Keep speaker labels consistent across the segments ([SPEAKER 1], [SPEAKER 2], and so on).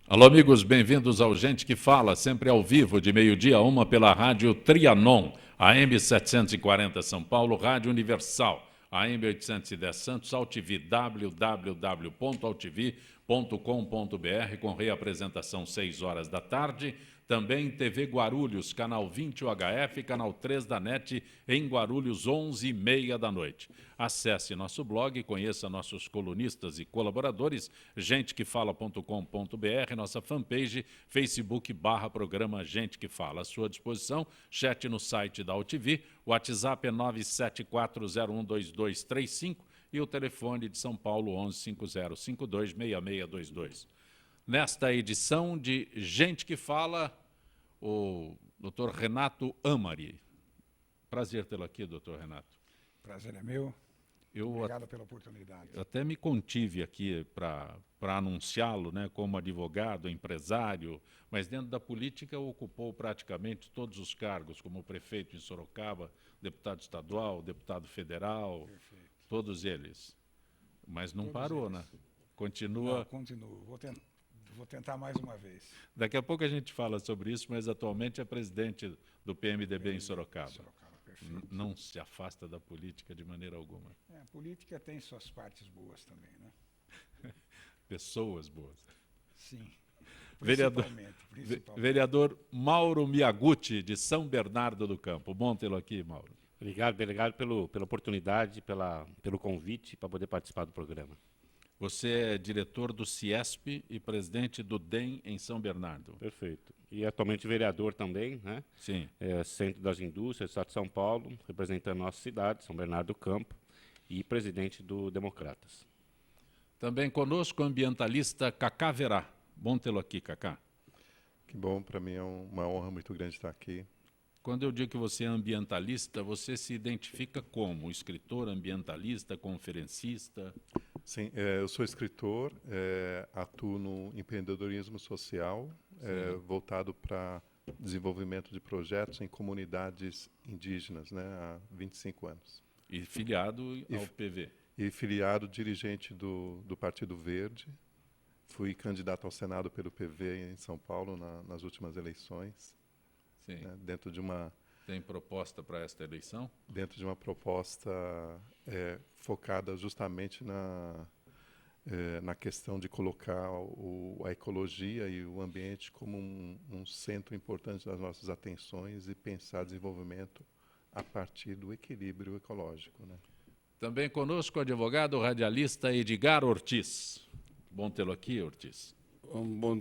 [SPEAKER 1] Alô, amigos, bem-vindos ao Gente que Fala, sempre ao vivo, de meio-dia a 1 pela Rádio Trianon, AM 740 São Paulo, Rádio Universal, AM 810 Santos, AltV, www.altv.com.br, com reapresentação 6 horas da tarde. Também TV Guarulhos, canal 20 UHF, canal 3 da NET, em Guarulhos, 11h30 da noite. Acesse nosso blog, conheça nossos colunistas e colaboradores, gentequefala.com.br, nossa fanpage, Facebook/programa Gente que Fala. À sua disposição, chat no site da AltV, o WhatsApp é 974012235 e o telefone de São Paulo 1150526622. Nesta edição de Gente que Fala, o Dr. Renato Amari. Prazer tê-lo aqui, doutor Renato.
[SPEAKER 2] Prazer é meu. Obrigado pela oportunidade.
[SPEAKER 1] Eu até me contive aqui para anunciá-lo, né, como advogado, empresário, mas dentro da política ocupou praticamente todos os cargos, como prefeito em Sorocaba, deputado estadual, deputado federal, perfeito, todos eles. Mas não todos parou, eles, né? Continua.
[SPEAKER 2] Não, continuo. Vou tentar mais uma vez.
[SPEAKER 1] Daqui a pouco a gente fala sobre isso, mas atualmente é presidente do PMDB em Sorocaba. Não se afasta da política de maneira alguma.
[SPEAKER 2] A política tem suas partes boas também, né?
[SPEAKER 1] Pessoas boas.
[SPEAKER 2] Sim.
[SPEAKER 1] Principalmente. Vereador Mauro Miyaguchi, de São Bernardo do Campo. Bom tê-lo aqui, Mauro.
[SPEAKER 3] Obrigado pela oportunidade, pelo convite para poder participar do programa.
[SPEAKER 1] Você é diretor do CIESP e presidente do DEM em São Bernardo.
[SPEAKER 3] Perfeito. E atualmente vereador também, né?
[SPEAKER 1] Sim.
[SPEAKER 3] Centro das Indústrias do Estado de São Paulo, representando a nossa cidade, São Bernardo do Campo, e presidente do Democratas.
[SPEAKER 1] Também conosco o ambientalista Cacá Verá. Bom tê-lo aqui, Cacá.
[SPEAKER 4] Que bom, para mim é uma honra muito grande estar aqui.
[SPEAKER 1] Quando eu digo que você é ambientalista, você se identifica como? Escritor, ambientalista, conferencista?
[SPEAKER 4] Sim, eu sou escritor, atuo no empreendedorismo social, voltado para desenvolvimento de projetos em comunidades indígenas, né, há 25 anos.
[SPEAKER 1] E filiado ao PV?
[SPEAKER 4] E filiado dirigente do Partido Verde. Fui candidato ao Senado pelo PV em São Paulo nas últimas eleições.
[SPEAKER 1] Sim.
[SPEAKER 4] Né, dentro de uma...
[SPEAKER 1] Tem proposta para esta eleição?
[SPEAKER 4] Dentro de uma proposta focada justamente na questão de colocar a ecologia e o ambiente como um centro importante das nossas atenções e pensar desenvolvimento a partir do equilíbrio ecológico, né?
[SPEAKER 1] Também conosco o advogado radialista Edgar Ortiz. Bom tê-lo aqui, Ortiz.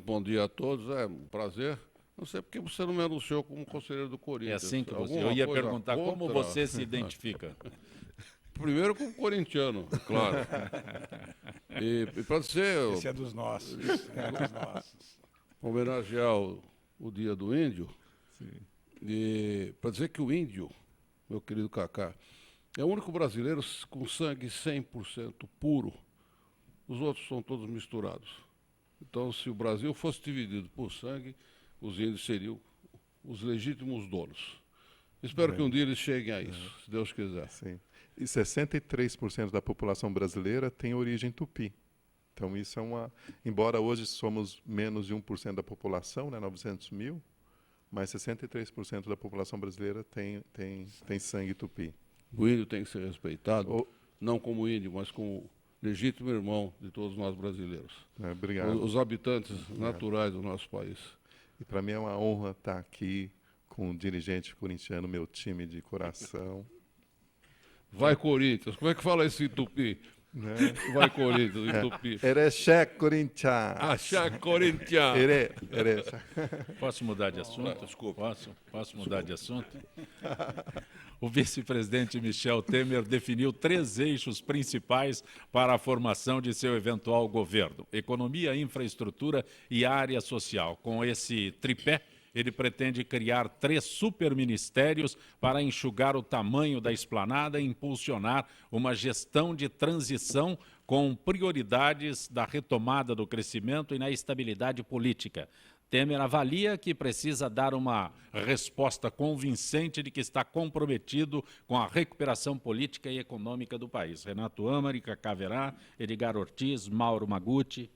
[SPEAKER 5] Bom dia a todos, é um prazer. Não sei porque você não me anunciou como conselheiro do Corinthians.
[SPEAKER 1] É assim que eu ia perguntar contra? Como você se identifica.
[SPEAKER 5] Primeiro como corintiano, claro. E para dizer...
[SPEAKER 2] Esse é dos nossos.
[SPEAKER 5] Homenagear o Dia do Índio.
[SPEAKER 1] Sim.
[SPEAKER 5] E para dizer que o índio, meu querido Cacá, é o único brasileiro com sangue 100% puro. Os outros são todos misturados. Então, se o Brasil fosse dividido por sangue, os índios seriam os legítimos donos. Espero que um dia eles cheguem a isso, se Deus quiser.
[SPEAKER 4] Sim. E 63% da população brasileira tem origem tupi. Então, isso é embora hoje somos menos de 1% da população, né, 900 mil, mas 63% da população brasileira tem sangue tupi.
[SPEAKER 5] O índio tem que ser respeitado, não como índio, mas como legítimo irmão de todos nós brasileiros.
[SPEAKER 4] Obrigado.
[SPEAKER 5] Os habitantes naturais do nosso país.
[SPEAKER 4] E para mim é uma honra estar aqui com um dirigente corintiano, meu time de coração.
[SPEAKER 5] Vai, Corinthians. Como é que fala isso em tupi?
[SPEAKER 4] Né?
[SPEAKER 5] Vai, Corinthians, em tupi.
[SPEAKER 4] Ereché Corinthians.
[SPEAKER 5] Axé Corinthians.
[SPEAKER 1] Posso mudar de assunto?
[SPEAKER 5] Desculpa.
[SPEAKER 1] Posso mudar de assunto? O vice-presidente Michel Temer definiu 3 eixos principais para a formação de seu eventual governo: economia, infraestrutura e área social. Com esse tripé, ele pretende criar 3 superministérios para enxugar o tamanho da esplanada e impulsionar uma gestão de transição com prioridades da retomada do crescimento e na estabilidade política. Temer avalia que precisa dar uma resposta convincente de que está comprometido com a recuperação política e econômica do país. Renato Amari, Cacá Verá, Edgar Ortiz, Mauro Miyaguchi.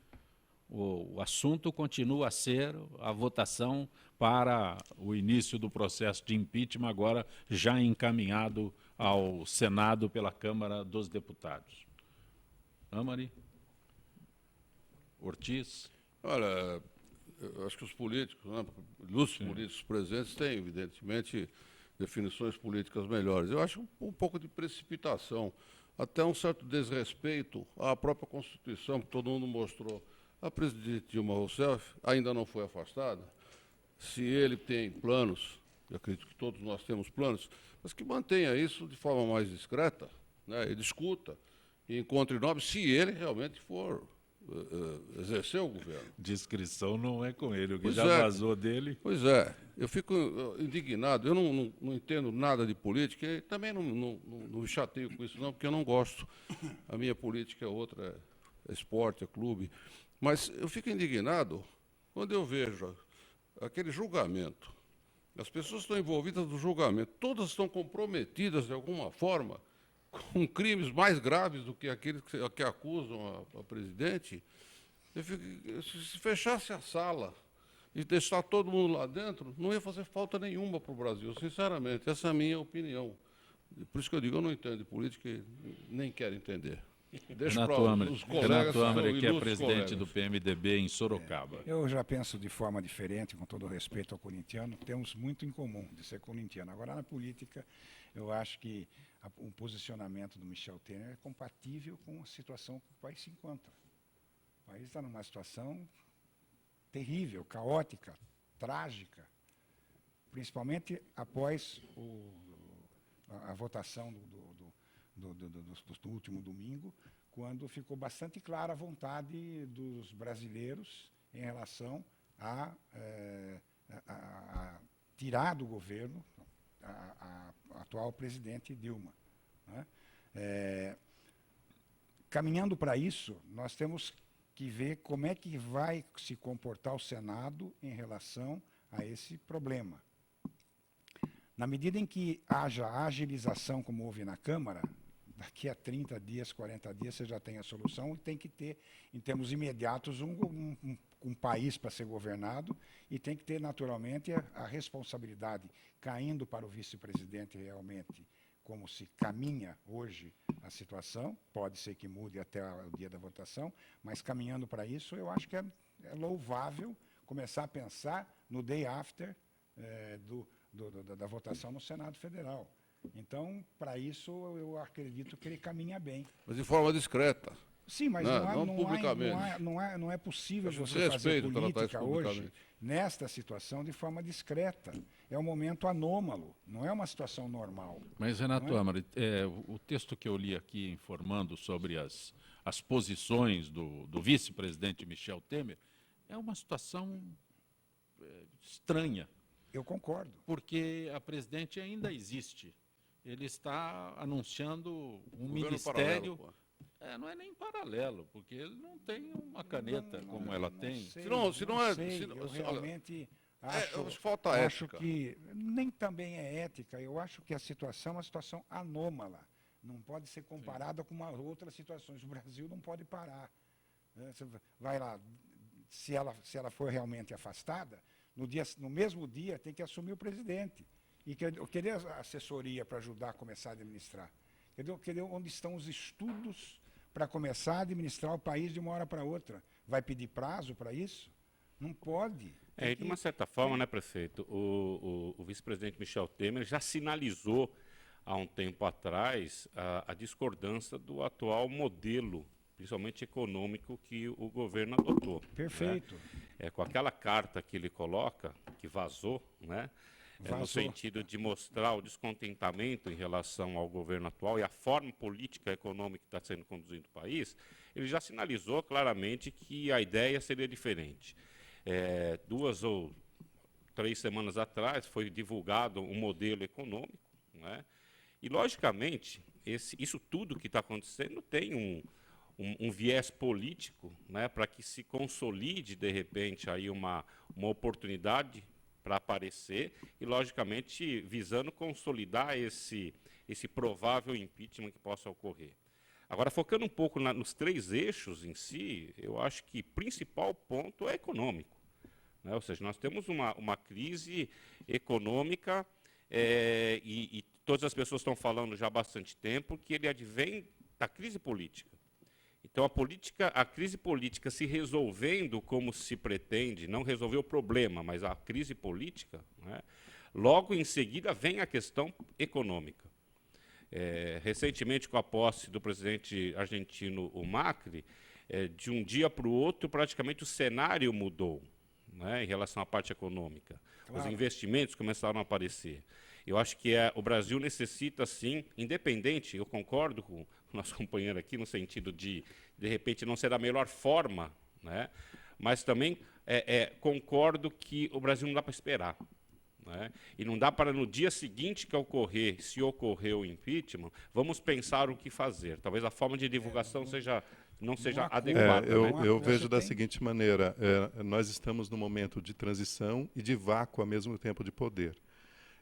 [SPEAKER 1] o assunto continua a ser a votação para o início do processo de impeachment, agora já encaminhado ao Senado pela Câmara dos Deputados. Amari? Ortiz?
[SPEAKER 5] Olha, eu acho que os políticos, né, ilustres políticos presentes, têm, evidentemente, definições políticas melhores. Eu acho um pouco de precipitação, até um certo desrespeito à própria Constituição, que todo mundo mostrou. A presidente Dilma Rousseff ainda não foi afastada. Se ele tem planos, eu acredito que todos nós temos planos, mas que mantenha isso de forma mais discreta, né, e discuta, e encontre nomes, se ele realmente for exercer o governo.
[SPEAKER 1] Discrição não é com ele, o que
[SPEAKER 5] Pois
[SPEAKER 1] já
[SPEAKER 5] é.
[SPEAKER 1] vazou dele.
[SPEAKER 5] Pois é, eu fico indignado, eu não entendo nada de política, e também não me chateio com isso não, porque eu não gosto. A minha política é outra, é esporte, é clube. Mas eu fico indignado quando eu vejo aquele julgamento. As pessoas estão envolvidas no julgamento, todas estão comprometidas de alguma forma com crimes mais graves do que aqueles que acusam a presidente. Se fechasse a sala e deixar todo mundo lá dentro, não ia fazer falta nenhuma para o Brasil, sinceramente. Essa é a minha opinião. Por isso que eu digo, eu não entendo de política e nem quero entender. Deixa para os colegas.
[SPEAKER 1] Renato Amari, que é
[SPEAKER 5] ilustres
[SPEAKER 1] presidente
[SPEAKER 5] colegas.
[SPEAKER 1] do PMDB em Sorocaba.
[SPEAKER 2] Eu já penso de forma diferente, com todo respeito ao corintiano, temos muito em comum de ser corintiano. Agora, na política, eu acho que o posicionamento do Michel Temer é compatível com a situação que o país se encontra. O país está numa situação terrível, caótica, trágica, principalmente após a votação do último domingo, quando ficou bastante clara a vontade dos brasileiros em relação a tirar do governo a atual presidente Dilma, né? Caminhando para isso, nós temos que ver como é que vai se comportar o Senado em relação a esse problema. Na medida em que haja agilização, como houve na Câmara, daqui a 30 dias, 40 dias, você já tem a solução e tem que ter, em termos imediatos, um país para ser governado e tem que ter, naturalmente, a responsabilidade caindo para o vice-presidente realmente, como se caminha hoje a situação, pode ser que mude até o dia da votação, mas caminhando para isso, eu acho que é louvável começar a pensar no day after da votação no Senado Federal. Então, para isso, eu acredito que ele caminha bem.
[SPEAKER 5] Mas de forma discreta.
[SPEAKER 2] Sim, mas
[SPEAKER 5] Não publicamente.
[SPEAKER 2] não é possível
[SPEAKER 5] Acho
[SPEAKER 2] você fazer
[SPEAKER 5] desrespeito tratar isso
[SPEAKER 2] política hoje,
[SPEAKER 5] publicamente.
[SPEAKER 2] nesta situação, de forma discreta. É um momento anômalo, não é uma situação normal.
[SPEAKER 1] Mas, Renato
[SPEAKER 2] Não é?
[SPEAKER 1] Amari, o texto que eu li aqui informando sobre as posições do vice-presidente Michel Temer é uma situação estranha,
[SPEAKER 2] Eu concordo.
[SPEAKER 1] porque a presidente ainda existe. Ele está anunciando um
[SPEAKER 5] Governo
[SPEAKER 1] ministério.
[SPEAKER 5] paralelo, pô.
[SPEAKER 1] Não é nem paralelo, porque ele não tem uma caneta como ela tem.
[SPEAKER 2] Sei,
[SPEAKER 5] Se não é-
[SPEAKER 2] sei.
[SPEAKER 5] se não-
[SPEAKER 2] Eu
[SPEAKER 5] se- olha,
[SPEAKER 2] realmente acho
[SPEAKER 5] falta
[SPEAKER 2] acho
[SPEAKER 5] ética.
[SPEAKER 2] que nem também é ética. Eu acho que a situação é uma situação anômala. Não pode ser comparada com outras situações. O Brasil não pode parar. Você vai lá, se ela for realmente afastada, no mesmo dia tem que assumir o presidente. E cadê a assessoria para ajudar a começar a administrar? Cadê onde estão os estudos para começar a administrar o país de uma hora para outra? Vai pedir prazo para isso? Não pode.
[SPEAKER 3] De uma certa forma, né, prefeito, o vice-presidente Michel Temer já sinalizou há um tempo atrás a discordância do atual modelo, principalmente econômico, que o governo adotou.
[SPEAKER 2] Perfeito.
[SPEAKER 3] Né? Com aquela carta que ele coloca, que vazou, né? No
[SPEAKER 2] Vazou.
[SPEAKER 3] sentido de mostrar o descontentamento em relação ao governo atual e a forma política e econômica que está sendo conduzido o país, ele já sinalizou claramente que a ideia seria diferente. 2 ou 3 semanas atrás foi divulgado um modelo econômico, né? E, logicamente, isso tudo que está acontecendo tem um viés político, né, para que se consolide, de repente, aí uma oportunidade para aparecer e, logicamente, visando consolidar esse provável impeachment que possa ocorrer. Agora, focando um pouco nos 3 eixos em si, eu acho que o principal ponto é econômico, né? Ou seja, nós temos uma crise econômica e todas as pessoas estão falando já há bastante tempo que ele advém da crise política. Então, a crise política se resolvendo como se pretende, não resolver o problema, mas a crise política, né, logo em seguida vem a questão econômica. Recentemente, com a posse do presidente argentino, o Macri, de um dia para o outro, praticamente o cenário mudou, né, em relação à parte econômica. Claro. Os investimentos começaram a aparecer. Eu acho que o Brasil necessita, sim, independente, eu concordo com o nosso companheiro aqui, no sentido de repente, não ser da melhor forma, né, mas também concordo que o Brasil não dá para esperar. Né, e não dá para, no dia seguinte que ocorrer, se ocorreu o impeachment, vamos pensar o que fazer. Talvez a forma de divulgação não seja adequada.
[SPEAKER 4] Eu vejo da seguinte maneira, nós estamos num momento de transição e de vácuo ao mesmo tempo de poder.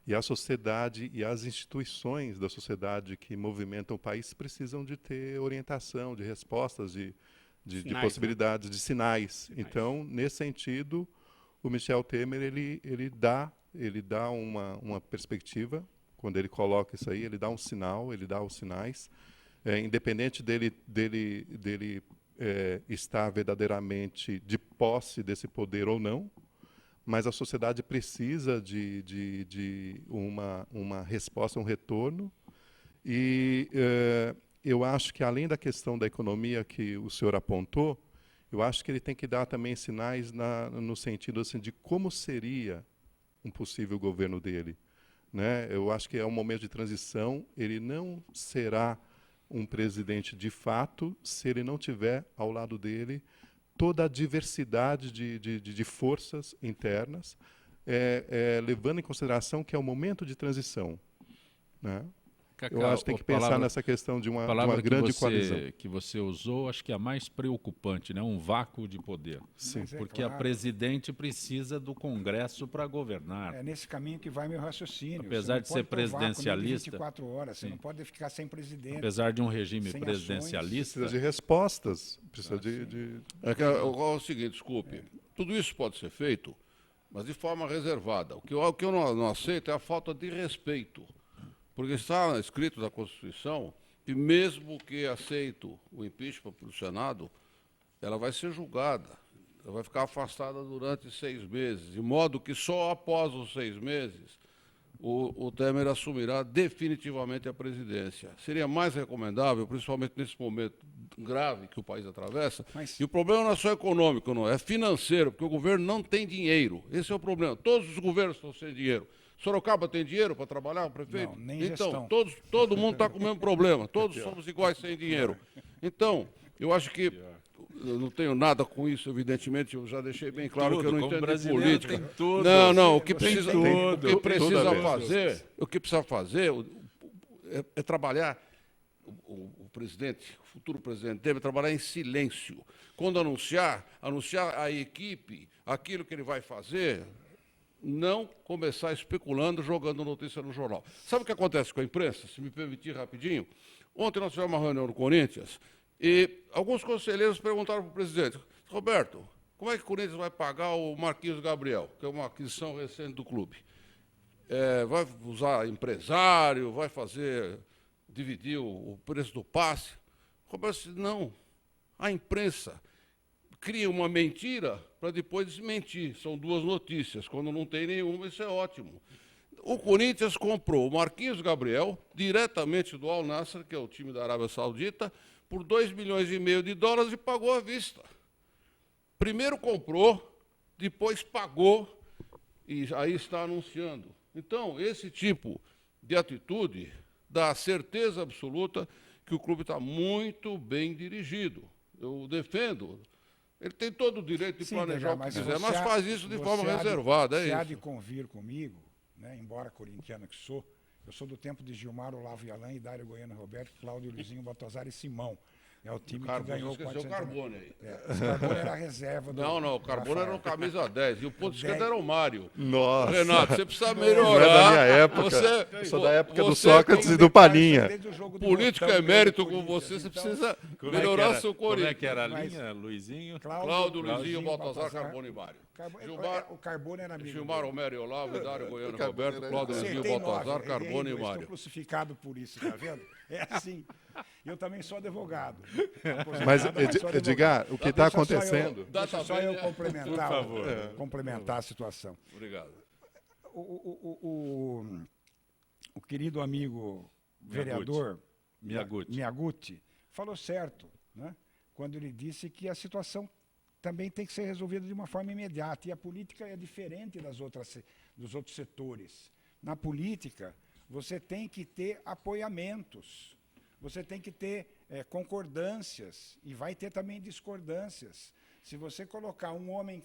[SPEAKER 4] E a sociedade e as instituições da sociedade que movimentam o país precisam de ter orientação, de respostas, de possibilidades, né? De sinais. Então, nesse sentido, o Michel Temer ele dá uma perspectiva. Quando ele coloca isso aí, ele dá um sinal, ele dá os sinais. Independente dele estar verdadeiramente de posse desse poder ou não, mas a sociedade precisa de uma resposta, um retorno. E eu acho que, além da questão da economia que o senhor apontou, eu acho que ele tem que dar também sinais no sentido assim, de como seria um possível governo dele. Né? Eu acho que é um momento de transição, ele não será um presidente de fato se ele não tiver ao lado dele toda a diversidade de forças internas, levando em consideração que é um momento de transição. Né?
[SPEAKER 1] Cacá,
[SPEAKER 4] eu acho que tem que pensar nessa questão de uma grande coalizão.
[SPEAKER 1] Que você usou, acho que é a mais preocupante, né? Um vácuo de poder.
[SPEAKER 4] Sim.
[SPEAKER 1] Porque a presidente precisa do Congresso para governar.
[SPEAKER 2] É nesse caminho que vai meu raciocínio.
[SPEAKER 1] Apesar de ser presidencialista,
[SPEAKER 2] 24 horas, você não pode ficar sem presidente.
[SPEAKER 1] Apesar de um regime presidencialista,
[SPEAKER 4] precisa de respostas, precisa
[SPEAKER 5] É o seguinte, desculpe, tudo isso pode ser feito, mas de forma reservada. O que eu não aceito é a falta de respeito. Porque está escrito na Constituição que, mesmo que aceito o impeachment pelo Senado, ela vai ser julgada, ela vai ficar afastada durante 6 meses, de modo que só após os 6 meses o Temer assumirá definitivamente a presidência. Seria mais recomendável, principalmente nesse momento grave que o país atravessa, e o problema não é só econômico, não, é financeiro, porque o governo não tem dinheiro. Esse é o problema. Todos os governos estão sem dinheiro. Sorocaba tem dinheiro para trabalhar, o prefeito?
[SPEAKER 2] Não, nem
[SPEAKER 5] então, todo mundo está com o mesmo problema, todos somos iguais sem dinheiro. Então, eu acho que eu não tenho nada com isso, evidentemente, eu já deixei bem claro que eu não entendo de política. Não, o que precisa fazer é trabalhar, o presidente, o futuro presidente deve trabalhar em silêncio. Quando anunciar a equipe, aquilo que ele vai fazer, não começar especulando, jogando notícia no jornal. Sabe o que acontece com a imprensa? Se me permitir rapidinho. Ontem nós tivemos uma reunião no Corinthians e alguns conselheiros perguntaram para o presidente: Roberto, como é que o Corinthians vai pagar o Marquinhos Gabriel, que é uma aquisição recente do clube? Vai usar empresário, vai dividir o preço do passe? Roberto disse: não, a imprensa cria uma mentira para depois desmentir. São 2 notícias. Quando não tem nenhuma, isso é ótimo. O Corinthians comprou o Marquinhos Gabriel, diretamente do Al Nassr, que é o time da Arábia Saudita, por $2,5 milhões e pagou à vista. Primeiro comprou, depois pagou, e aí está anunciando. Então, esse tipo de atitude dá certeza absoluta que o clube está muito bem dirigido. Eu defendo. Ele tem todo o direito de planejar o que quiser, mas faz isso de forma reservada.
[SPEAKER 2] Você há de convir comigo, né, embora corintiano que sou, eu sou do tempo de Gilmar, Olavo e Alain, Dário Goiano Roberto, Cláudio Luizinho, Baltazar e Simão. É o time que
[SPEAKER 5] Carbono,
[SPEAKER 2] ganhou
[SPEAKER 5] você esqueceu o Carbone aí.
[SPEAKER 2] O Carbone era a reserva do
[SPEAKER 5] Não, o Carbone era
[SPEAKER 2] Rafael.
[SPEAKER 5] um camisa 10 e o ponto esquerdo era o Mário.
[SPEAKER 4] Nossa.
[SPEAKER 5] Renato, você precisa
[SPEAKER 4] Não é
[SPEAKER 5] melhorar.
[SPEAKER 4] da minha época.
[SPEAKER 5] Você,
[SPEAKER 4] Eu sou da época do
[SPEAKER 5] você
[SPEAKER 4] Sócrates
[SPEAKER 5] tem
[SPEAKER 4] e do Paninha.
[SPEAKER 2] Desde o jogo do
[SPEAKER 5] política
[SPEAKER 2] botão
[SPEAKER 5] é
[SPEAKER 2] ganhou
[SPEAKER 5] mérito
[SPEAKER 2] do
[SPEAKER 5] com
[SPEAKER 2] Corinthians,
[SPEAKER 5] você, você
[SPEAKER 2] então,
[SPEAKER 5] precisa
[SPEAKER 1] Como é que
[SPEAKER 5] melhorar
[SPEAKER 1] era-
[SPEAKER 5] seu
[SPEAKER 1] Como é
[SPEAKER 5] Corinthians.
[SPEAKER 1] que era a
[SPEAKER 2] Mas-
[SPEAKER 1] linha, Luizinho?
[SPEAKER 5] Cláudio, Luizinho, Baltazar, Carbone e Mário.
[SPEAKER 2] O Carbone era amigo
[SPEAKER 5] Gilmar,
[SPEAKER 2] dele.
[SPEAKER 5] Romero e Olavo, Dário, Goiano,
[SPEAKER 4] Carbone
[SPEAKER 5] Roberto,
[SPEAKER 4] era-
[SPEAKER 5] Cláudio, Luizinho,
[SPEAKER 2] Acertei
[SPEAKER 5] Baltazar,
[SPEAKER 2] 9,
[SPEAKER 5] Carbone e
[SPEAKER 2] estou
[SPEAKER 5] Mário.
[SPEAKER 2] crucificado por isso, tá vendo? É assim. Eu também sou advogado.
[SPEAKER 4] Mas,
[SPEAKER 2] Aposentado, sou advogado.
[SPEAKER 4] Edgar, o que está
[SPEAKER 2] Deixa só eu-
[SPEAKER 4] acontecendo...
[SPEAKER 2] Deixa só eu complementar,
[SPEAKER 1] Por favor.
[SPEAKER 2] complementar a situação.
[SPEAKER 5] Obrigado.
[SPEAKER 2] O querido amigo vereador Miyaguchi falou certo, né? Quando ele disse que a situação também tem que ser resolvida de uma forma imediata. E a política é diferente dos outros setores. Na política, você tem que ter apoiamentos, você tem que ter concordâncias e vai ter também discordâncias. Se você colocar um homem,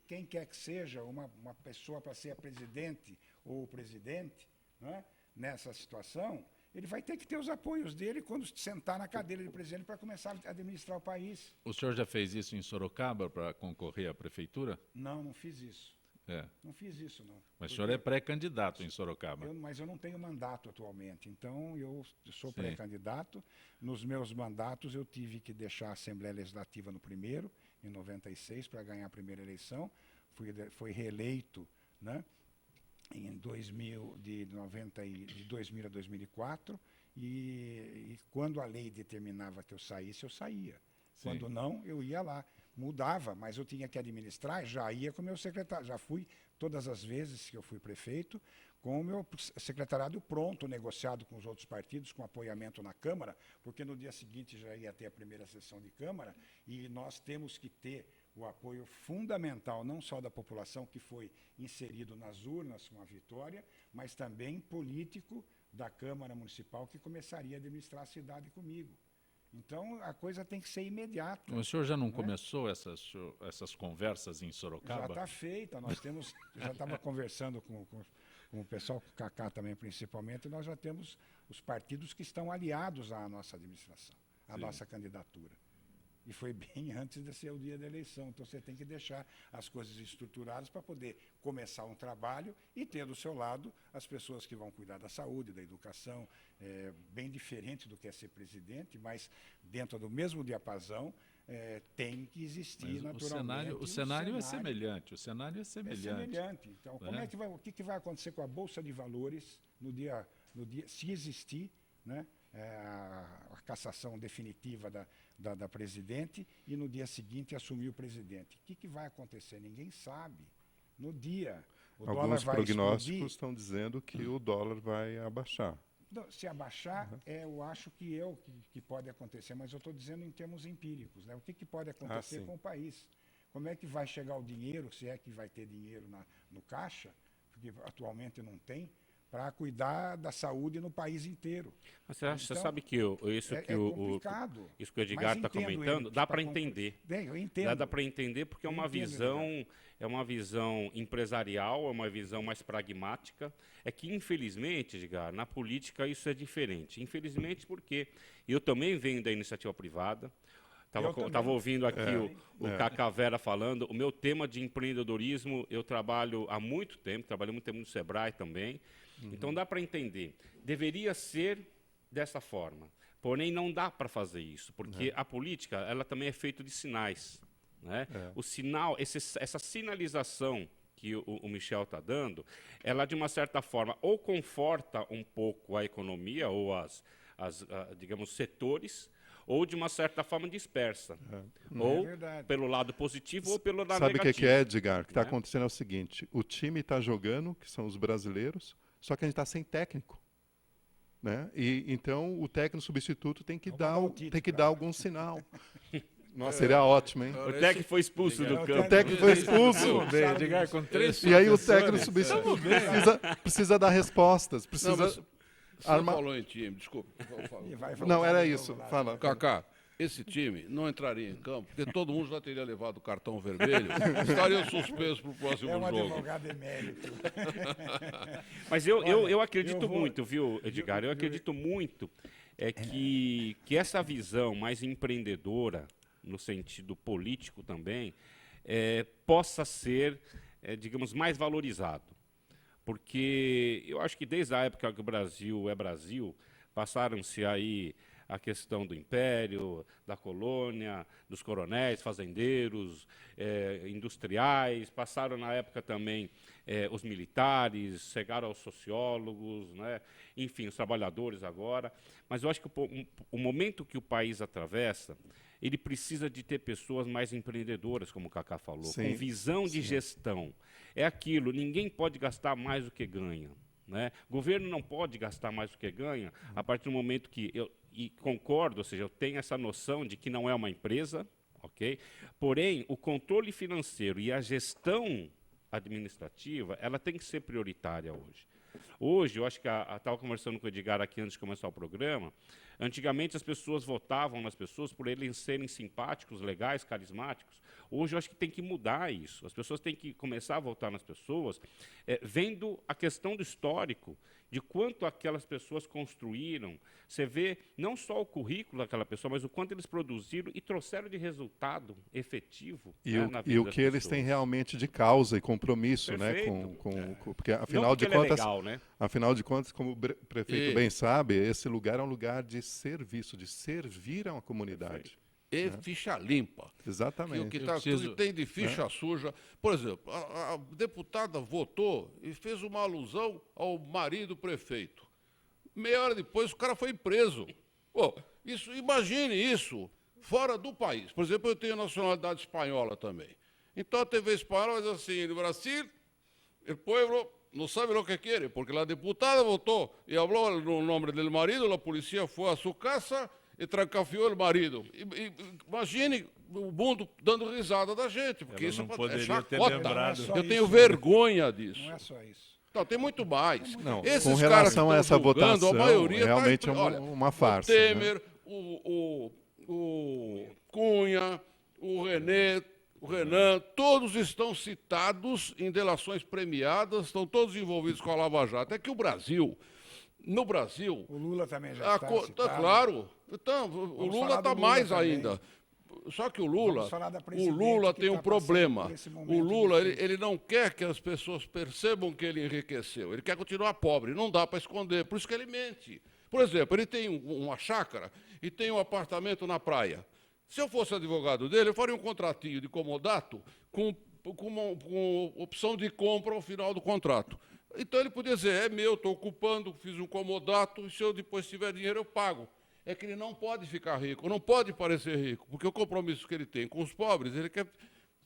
[SPEAKER 2] quem quer que seja, uma pessoa para ser a presidente ou o presidente, né, nessa situação, ele vai ter que ter os apoios dele quando sentar na cadeira de presidente para começar a administrar o país.
[SPEAKER 1] O senhor já fez isso em Sorocaba para concorrer à prefeitura?
[SPEAKER 2] Não fiz isso.
[SPEAKER 1] É.
[SPEAKER 2] Não fiz isso, não.
[SPEAKER 1] Mas o senhor é pré-candidato em Sorocaba.
[SPEAKER 2] Mas eu não tenho mandato atualmente, então eu sou
[SPEAKER 1] Sim.
[SPEAKER 2] pré-candidato. Nos meus mandatos eu tive que deixar a Assembleia Legislativa no primeiro, em 96, para ganhar a primeira eleição. Fui reeleito, né, em 2000, de 2000 a 2004, e quando a lei determinava que eu saísse, eu saía.
[SPEAKER 1] Sim.
[SPEAKER 2] Quando não, eu ia lá. Mudava, mas eu tinha que administrar, já ia com o meu secretário. Já fui todas as vezes que eu fui prefeito, com o meu secretariado pronto, negociado com os outros partidos, com apoiamento na Câmara, porque no dia seguinte já ia ter a primeira sessão de Câmara, e nós temos que ter o apoio fundamental, não só da população que foi inserido nas urnas com a vitória, mas também político da Câmara Municipal que começaria a administrar a cidade comigo. Então, a coisa tem que ser imediata.
[SPEAKER 1] O senhor já não começou essas conversas em
[SPEAKER 2] Já
[SPEAKER 1] Sorocaba?
[SPEAKER 2] está feita. Nós temos, já estava conversando com o pessoal, com o Cacá também principalmente, nós já temos os partidos que estão aliados à nossa administração, à nossa candidatura. E foi bem antes de ser o dia da eleição. Então, você tem que deixar as coisas estruturadas para poder começar um trabalho e ter do seu lado as pessoas que vão cuidar da saúde, da educação, bem diferente do que é ser presidente, mas dentro do mesmo diapasão, tem que existir
[SPEAKER 1] Mas
[SPEAKER 2] naturalmente.
[SPEAKER 1] o cenário é semelhante. O cenário é semelhante.
[SPEAKER 2] É semelhante. Então, o que vai acontecer com a Bolsa de Valores no dia se existir, né, a cassação definitiva da presidente e no dia seguinte assumir o presidente? O que vai acontecer? Ninguém sabe. No dia, o dólar
[SPEAKER 4] Alguns
[SPEAKER 2] vai
[SPEAKER 4] prognósticos
[SPEAKER 2] explodir.
[SPEAKER 4] estão dizendo que o dólar vai abaixar.
[SPEAKER 2] Não, se abaixar, eu acho que pode acontecer, mas eu estou dizendo em termos empíricos, né? O que pode acontecer
[SPEAKER 4] sim.
[SPEAKER 2] com o país? Como é que vai chegar o dinheiro, se é que vai ter dinheiro no caixa, porque atualmente não tem, para cuidar da saúde no país inteiro?
[SPEAKER 3] Mas você
[SPEAKER 2] Então,
[SPEAKER 3] sabe que isso que
[SPEAKER 2] complicado.
[SPEAKER 3] isso que o Edgar está
[SPEAKER 2] Mas entendo
[SPEAKER 3] comentando,
[SPEAKER 2] ele,
[SPEAKER 3] dá
[SPEAKER 2] pra
[SPEAKER 3] para
[SPEAKER 2] concluir.
[SPEAKER 3] entender.
[SPEAKER 2] Bem, eu entendo.
[SPEAKER 3] Dá para entender porque é
[SPEAKER 2] Eu
[SPEAKER 3] uma
[SPEAKER 2] entendo,
[SPEAKER 3] visão empresarial, é uma visão mais pragmática. É que, infelizmente, Edgar, na política isso é diferente. Infelizmente porque eu também venho da iniciativa privada. Estava ouvindo aqui o Cacá Vera falando. O meu tema de empreendedorismo, eu trabalho há muito tempo, trabalhei muito tempo no Sebrae também. Então dá para entender. Deveria ser dessa forma. Porém, não dá para fazer isso, porque a política ela também é feita de sinais. Né? O sinal, essa sinalização que o Michel está dando, ela, de uma certa forma, ou conforta um pouco a economia, ou digamos, setores, ou, de uma certa forma, dispersa. Ou pelo lado positivo, ou pelo lado
[SPEAKER 4] Sabe
[SPEAKER 3] negativo.
[SPEAKER 4] o que é, Edgar? O que está
[SPEAKER 3] Né?
[SPEAKER 4] acontecendo é o seguinte, o time está jogando, que são os brasileiros, só que a gente está sem técnico. Né? E, então, o técnico substituto tem que dar algum sinal. Nossa, seria ótimo, hein?
[SPEAKER 3] O técnico foi expulso do
[SPEAKER 4] O
[SPEAKER 3] campo.
[SPEAKER 4] técnico foi expulso.
[SPEAKER 1] Edgar, com 3
[SPEAKER 4] E aí o técnico substituto precisa dar respostas. Precisa
[SPEAKER 5] Não, mas você
[SPEAKER 4] armar.
[SPEAKER 5] falou em time, desculpa. Fala.
[SPEAKER 4] Não, era isso. Fala.
[SPEAKER 5] Cacá, esse time não entraria em campo, porque todo mundo já teria levado o cartão vermelho, estaria suspenso para o próximo
[SPEAKER 2] É um
[SPEAKER 5] jogo.
[SPEAKER 2] advogado emérito.
[SPEAKER 3] Mas eu acredito
[SPEAKER 2] eu vou-
[SPEAKER 3] muito, viu, Edgar? Eu acredito muito é que essa visão mais empreendedora, no sentido político também, possa ser, digamos, mais valorizado. Porque eu acho que desde a época que o Brasil é Brasil, passaram-se aí a questão do império, da colônia, dos coronéis, fazendeiros, industriais, passaram na época também os militares, chegaram aos sociólogos, né? Enfim, os trabalhadores agora. Mas eu acho que o momento que o país atravessa, ele precisa de ter pessoas mais empreendedoras, como o Cacá falou,
[SPEAKER 4] Sim,
[SPEAKER 3] com visão de gestão. É aquilo, ninguém pode gastar mais do que ganha. Né? O governo não pode gastar mais do que ganha a partir do momento que e concordo, ou seja, eu tenho essa noção de que não é uma empresa, ok? Porém, o controle financeiro e a gestão administrativa, ela tem que ser prioritária hoje. Hoje, eu acho que estava conversando com o Edgar aqui antes de começar o programa, antigamente as pessoas votavam nas pessoas por eles serem simpáticos, legais, carismáticos. Hoje eu acho que tem que mudar isso. As pessoas têm que começar a votar nas pessoas, vendo a questão do histórico, de quanto aquelas pessoas construíram. Você vê não só o currículo daquela pessoa, mas o quanto eles produziram e trouxeram de resultado efetivo, né, na vida
[SPEAKER 4] e o
[SPEAKER 3] das
[SPEAKER 4] que eles
[SPEAKER 3] pessoas.
[SPEAKER 4] têm realmente de causa e compromisso, né? Porque afinal de contas,
[SPEAKER 3] legal, né?
[SPEAKER 4] afinal de contas, como o prefeito bem sabe, esse lugar é um lugar de serviço, de servir a uma comunidade.
[SPEAKER 5] E ficha limpa.
[SPEAKER 4] Exatamente.
[SPEAKER 5] E o que tem de ficha suja. Por exemplo, a deputada votou e fez uma alusão ao marido prefeito. Meia hora depois, o cara foi preso. Pô, imagine isso fora do país. Por exemplo, eu tenho nacionalidade espanhola também. Então, a TV espanhola diz assim, no Brasil, o povo não sabe o que quer, porque a deputada votou e falou no nome do marido, a polícia foi a sua casa e trancafiou o marido. Imagine o mundo dando risada da gente, porque isso é chacota. Eu tenho vergonha disso.
[SPEAKER 2] Não é só isso.
[SPEAKER 5] Não, tem muito mais.
[SPEAKER 4] Não,
[SPEAKER 5] Esses
[SPEAKER 4] com
[SPEAKER 5] caras
[SPEAKER 4] relação
[SPEAKER 5] que
[SPEAKER 4] a
[SPEAKER 5] estão
[SPEAKER 4] essa
[SPEAKER 5] julgando,
[SPEAKER 4] votação,
[SPEAKER 5] a maioria
[SPEAKER 4] realmente
[SPEAKER 5] tá,
[SPEAKER 4] é uma farsa.
[SPEAKER 5] O Temer, o Cunha, o Renan, todos estão citados em delações premiadas, estão todos envolvidos com a Lava Jato. É que no Brasil...
[SPEAKER 2] O Lula também já está citado.
[SPEAKER 5] Claro. Então, o Lula está mais
[SPEAKER 2] também.
[SPEAKER 5] ainda. Só que o Lula
[SPEAKER 2] que
[SPEAKER 5] tem um problema.
[SPEAKER 2] O
[SPEAKER 5] Lula ele não quer que as pessoas percebam que ele enriqueceu. Ele quer continuar pobre. Não dá para esconder. Por isso que ele mente. Por exemplo, ele tem uma chácara e tem um apartamento na praia. Se eu fosse advogado dele, eu faria um contratinho de comodato com opção de compra ao final do contrato. Então ele podia dizer, é meu, estou ocupando, fiz um comodato, e se eu depois tiver dinheiro, eu pago. É que ele não pode ficar rico, não pode parecer rico, porque o compromisso que ele tem com os pobres, ele quer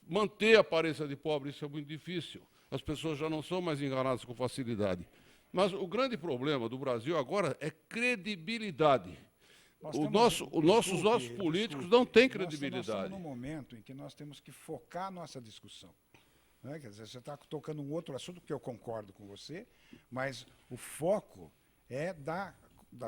[SPEAKER 5] manter a aparência de pobre, isso é muito difícil. As pessoas já não são mais enganadas com facilidade. Mas o grande problema do Brasil agora é credibilidade. Os nossos políticos não têm credibilidade.
[SPEAKER 2] Nós estamos num momento em que nós temos que focar a nossa discussão. Né? Quer dizer, você está tocando um outro assunto, que eu concordo com você, mas o foco é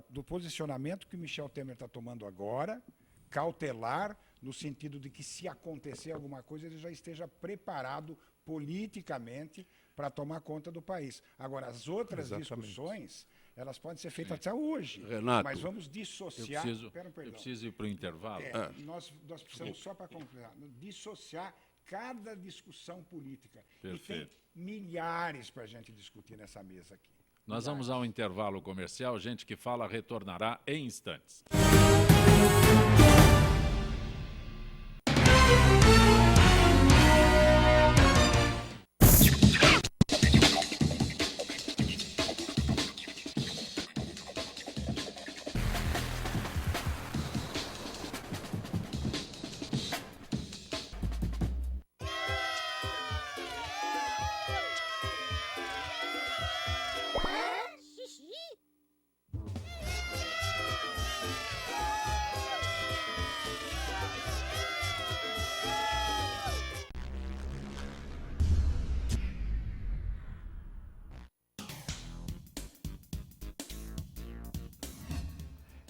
[SPEAKER 2] do posicionamento que o Michel Temer está tomando agora, cautelar, no sentido de que, se acontecer alguma coisa, ele já esteja preparado politicamente para tomar conta do país. Agora, as outras discussões, elas podem ser feitas até hoje.
[SPEAKER 5] Renato,
[SPEAKER 2] mas vamos dissociar...
[SPEAKER 1] Eu preciso ir para o intervalo.
[SPEAKER 2] Nós precisamos, só para concluir, dissociar cada discussão política.
[SPEAKER 1] Perfeito.
[SPEAKER 2] E tem milhares para a gente discutir nessa mesa aqui.
[SPEAKER 1] Nós vamos ao intervalo comercial. Gente que fala retornará em instantes.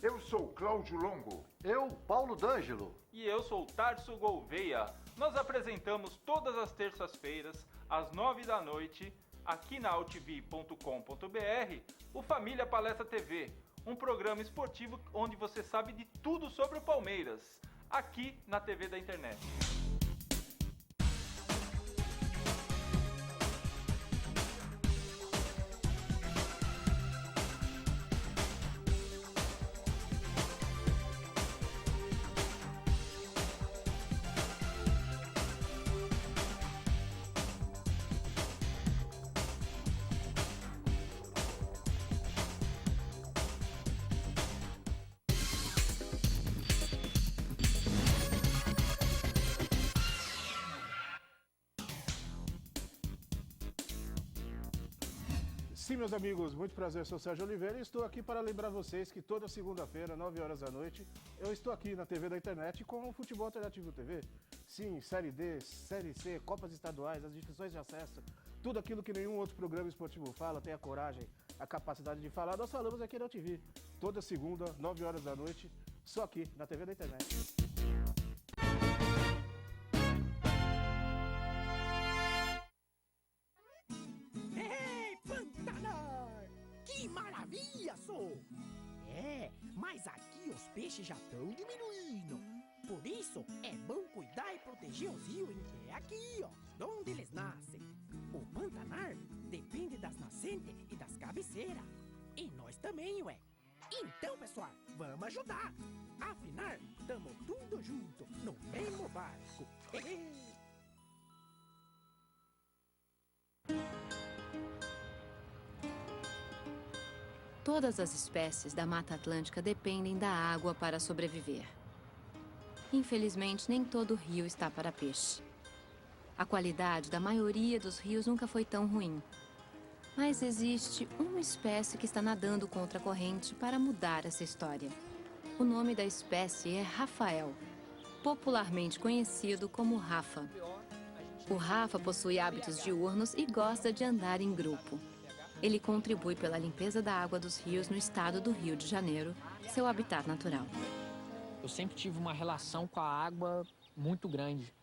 [SPEAKER 6] Eu sou Cláudio Longo.
[SPEAKER 7] Eu, Paulo D'Angelo.
[SPEAKER 8] E eu sou Tarso Gouveia. Nós apresentamos todas as terças-feiras, às 9 da noite, aqui na altv.com.br, o Família Palestra TV, um programa esportivo onde você sabe de tudo sobre o Palmeiras, aqui na TV da internet.
[SPEAKER 9] Sim, meus amigos, muito prazer, sou Sérgio Oliveira e estou aqui para lembrar vocês que toda segunda-feira, 9 horas da noite, eu estou aqui na TV da internet com o Futebol Alternativo TV. Sim, Série D, Série C, Copas Estaduais, as divisões de acesso, tudo aquilo que nenhum outro programa esportivo fala, tem a coragem, a capacidade de falar, nós falamos aqui na TV. Toda segunda, 9 horas da noite, só aqui na TV da internet.
[SPEAKER 10] Que maravilha, sou! Mas aqui os peixes já estão diminuindo. Por isso, é bom cuidar e proteger os rios que é aqui, ó, onde eles nascem. O Pantanar depende das nascentes e das cabeceiras. E nós também, ué. Então, pessoal, vamos ajudar. Afinal, tamo tudo junto, no mesmo barco.
[SPEAKER 11] Todas as espécies da Mata Atlântica dependem da água para sobreviver. Infelizmente, nem todo rio está para peixe. A qualidade da maioria dos rios nunca foi tão ruim. Mas existe uma espécie que está nadando contra a corrente para mudar essa história. O nome da espécie é Rafael, popularmente conhecido como Rafa. O Rafa possui hábitos diurnos e gosta de andar em grupo. Ele contribui pela limpeza da água dos rios no estado do Rio de Janeiro, seu habitat natural.
[SPEAKER 12] Eu sempre tive uma relação com a água muito grande.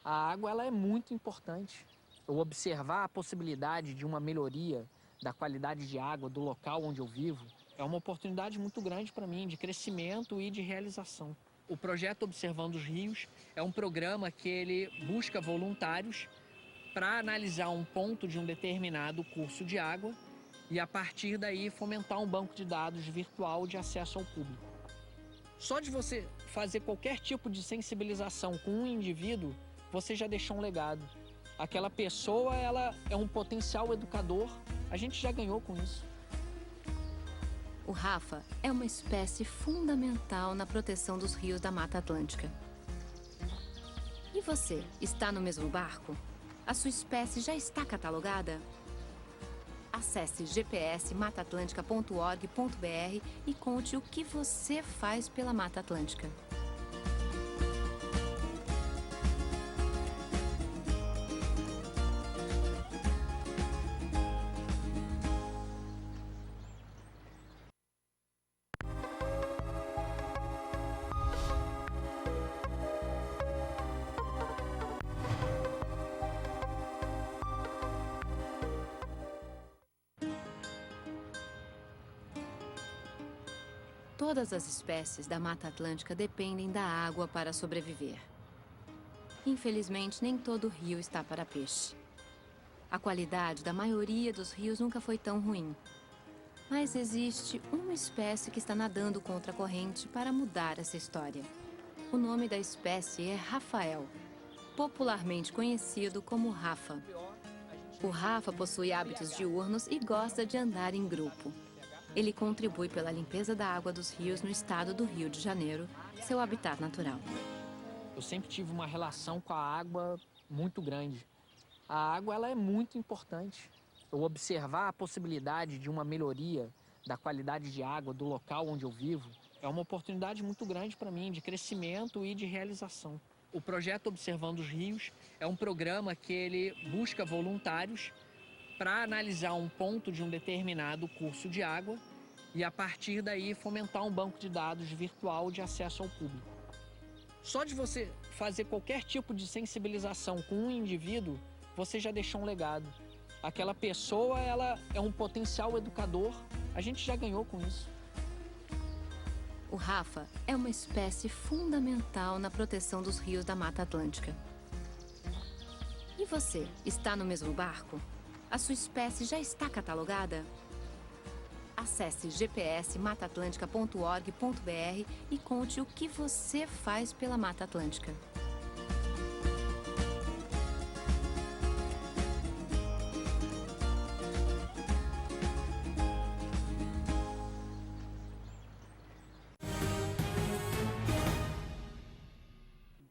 [SPEAKER 12] A água ela é muito importante. Eu observar a possibilidade de uma melhoria da qualidade de água do local onde eu vivo é uma oportunidade muito grande para mim de crescimento e de realização. O projeto Observando os Rios é um programa que ele busca voluntários para analisar um ponto de um determinado curso de água e, a partir daí, fomentar um banco de dados virtual de acesso ao público. Só de você fazer qualquer tipo de sensibilização com um indivíduo, você já deixou um legado. Aquela pessoa, ela é um potencial educador, a gente já ganhou com isso.
[SPEAKER 11] O Rafa é uma espécie fundamental na proteção dos rios da Mata Atlântica. E você, está no mesmo barco? A sua espécie já está catalogada? Acesse gpsmataatlântica.org.br e conte o que você faz pela Mata Atlântica. Todas as espécies da Mata Atlântica dependem da água para sobreviver. Infelizmente, nem todo rio está para peixe. A qualidade da maioria dos rios nunca foi tão ruim. Mas existe uma espécie que está nadando contra a corrente para mudar essa história. O nome da espécie é Rafael, popularmente conhecido como Rafa. O Rafa possui hábitos diurnos e gosta de andar em grupo. Ele contribui pela limpeza da água dos rios no estado do Rio de Janeiro, seu habitat natural.
[SPEAKER 12] Eu sempre tive uma relação com a água muito grande. A água ela é muito importante. Eu observar a possibilidade de uma melhoria da qualidade de água do local onde eu vivo é uma oportunidade muito grande para mim de crescimento e de realização. O projeto Observando os Rios é um programa que ele busca voluntários para analisar um ponto de um determinado curso de água e, a partir daí, fomentar um banco de dados virtual de acesso ao público. Só de você fazer qualquer tipo de sensibilização com um indivíduo, você já deixou um legado. Aquela pessoa, ela é um potencial educador, a gente já ganhou com isso.
[SPEAKER 11] O Rafa é uma espécie fundamental na proteção dos rios da Mata Atlântica. E você, está no mesmo barco? A sua espécie já está catalogada? Acesse gpsmataatlântica.org.br e conte o que você faz pela Mata Atlântica.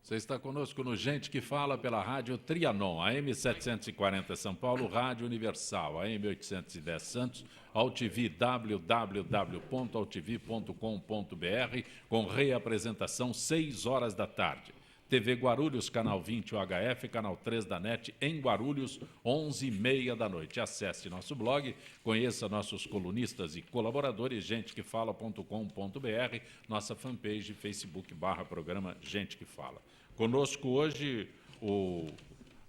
[SPEAKER 1] Você está conosco no Gente que Fala pela Rádio Trianon, AM 740 São Paulo, Rádio Universal, AM 810 Santos, AltV, www.altv.com.br, com reapresentação 6 horas da tarde. TV Guarulhos, canal 20 UHF, canal 3 da NET, em Guarulhos, 11h30 da noite. Acesse nosso blog, conheça nossos colunistas e colaboradores, gentequefala.com.br, nossa fanpage, Facebook/programa Gente que Fala. Conosco hoje o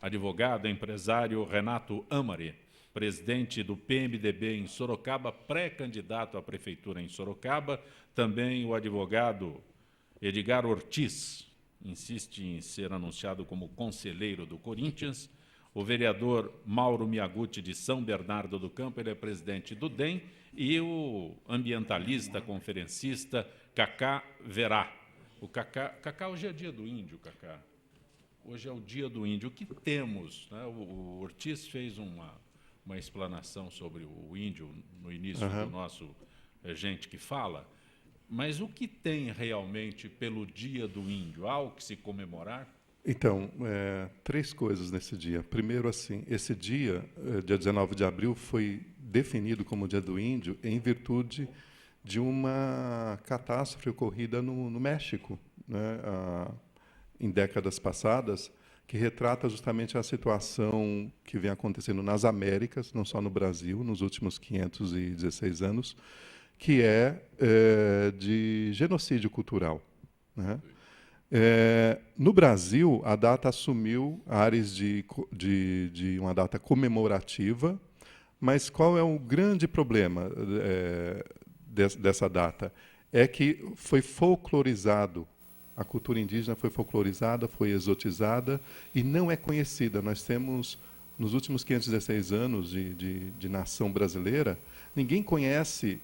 [SPEAKER 1] advogado, empresário Renato Amari, presidente do PMDB em Sorocaba, pré-candidato à prefeitura em Sorocaba, também o advogado Edgar Ortiz, insiste em ser anunciado como conselheiro do Corinthians, o vereador Mauro Miyaguchi de São Bernardo do Campo, ele é presidente do DEM, e o ambientalista, conferencista Cacá Verá. O Cacá, hoje é dia do índio, Cacá. Hoje é o dia do índio. O que temos? Né? O Ortiz fez uma explanação sobre o índio no início do nosso Gente que Fala. Mas o que tem realmente pelo Dia do Índio? Há o que se comemorar?
[SPEAKER 4] Então, 3 coisas nesse dia. Primeiro, assim, esse dia, dia 19 de abril, foi definido como Dia do Índio em virtude de uma catástrofe ocorrida no México, né, em décadas passadas, que retrata justamente a situação que vem acontecendo nas Américas, não só no Brasil, nos últimos 516 anos, que é de genocídio cultural, né? No Brasil, a data assumiu ares de uma data comemorativa, mas qual é o grande problema dessa data? É que foi folclorizado, a cultura indígena foi folclorizada, foi exotizada e não é conhecida. Nós temos, nos últimos 516 anos de nação brasileira, ninguém conhece,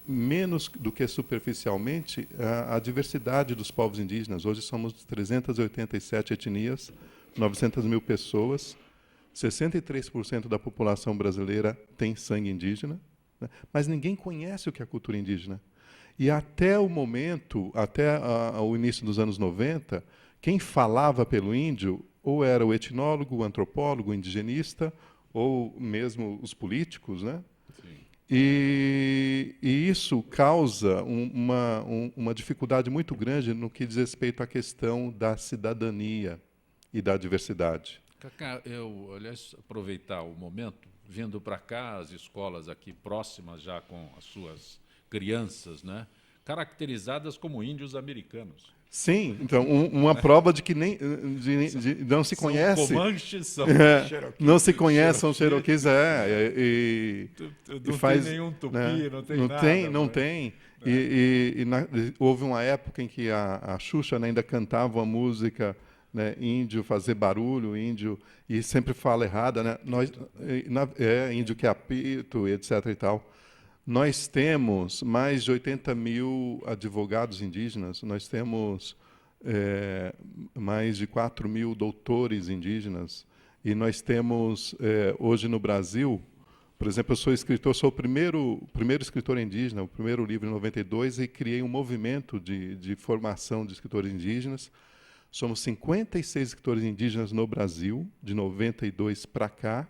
[SPEAKER 4] menos do que superficialmente, a diversidade dos povos indígenas. Hoje somos 387 etnias, 900 mil pessoas, 63% da população brasileira tem sangue indígena, né? Mas ninguém conhece o que é a cultura indígena. E até o momento, até o início dos anos 90, quem falava pelo índio ou era o etnólogo, o antropólogo, o indigenista, ou mesmo os políticos, né? E isso causa uma dificuldade muito grande no que diz respeito à questão da cidadania e da diversidade.
[SPEAKER 1] Cacá, aliás, aproveitar o momento, vindo para cá, as escolas aqui próximas já com as suas crianças, né, caracterizadas como índios americanos.
[SPEAKER 4] Sim, então uma prova de que não se conhece.
[SPEAKER 1] São Comanches, são
[SPEAKER 4] Cherokee, não se conhece, são Cherokees,
[SPEAKER 1] não faz, tem nenhum tupi, né? Não tem nada.
[SPEAKER 4] Não tem. Houve uma época em que a Xuxa, né, ainda cantava a música, né, índio fazer barulho, índio, e sempre fala errada, né? Índio que é apito, etc. e tal. Nós temos mais de 80 mil advogados indígenas, nós temos mais de 4 mil doutores indígenas, e nós temos, hoje no Brasil, por exemplo, eu sou escritor, sou o primeiro escritor indígena, o primeiro livro em 92, e criei um movimento de formação de escritores indígenas. Somos 56 escritores indígenas no Brasil, de 92 para cá,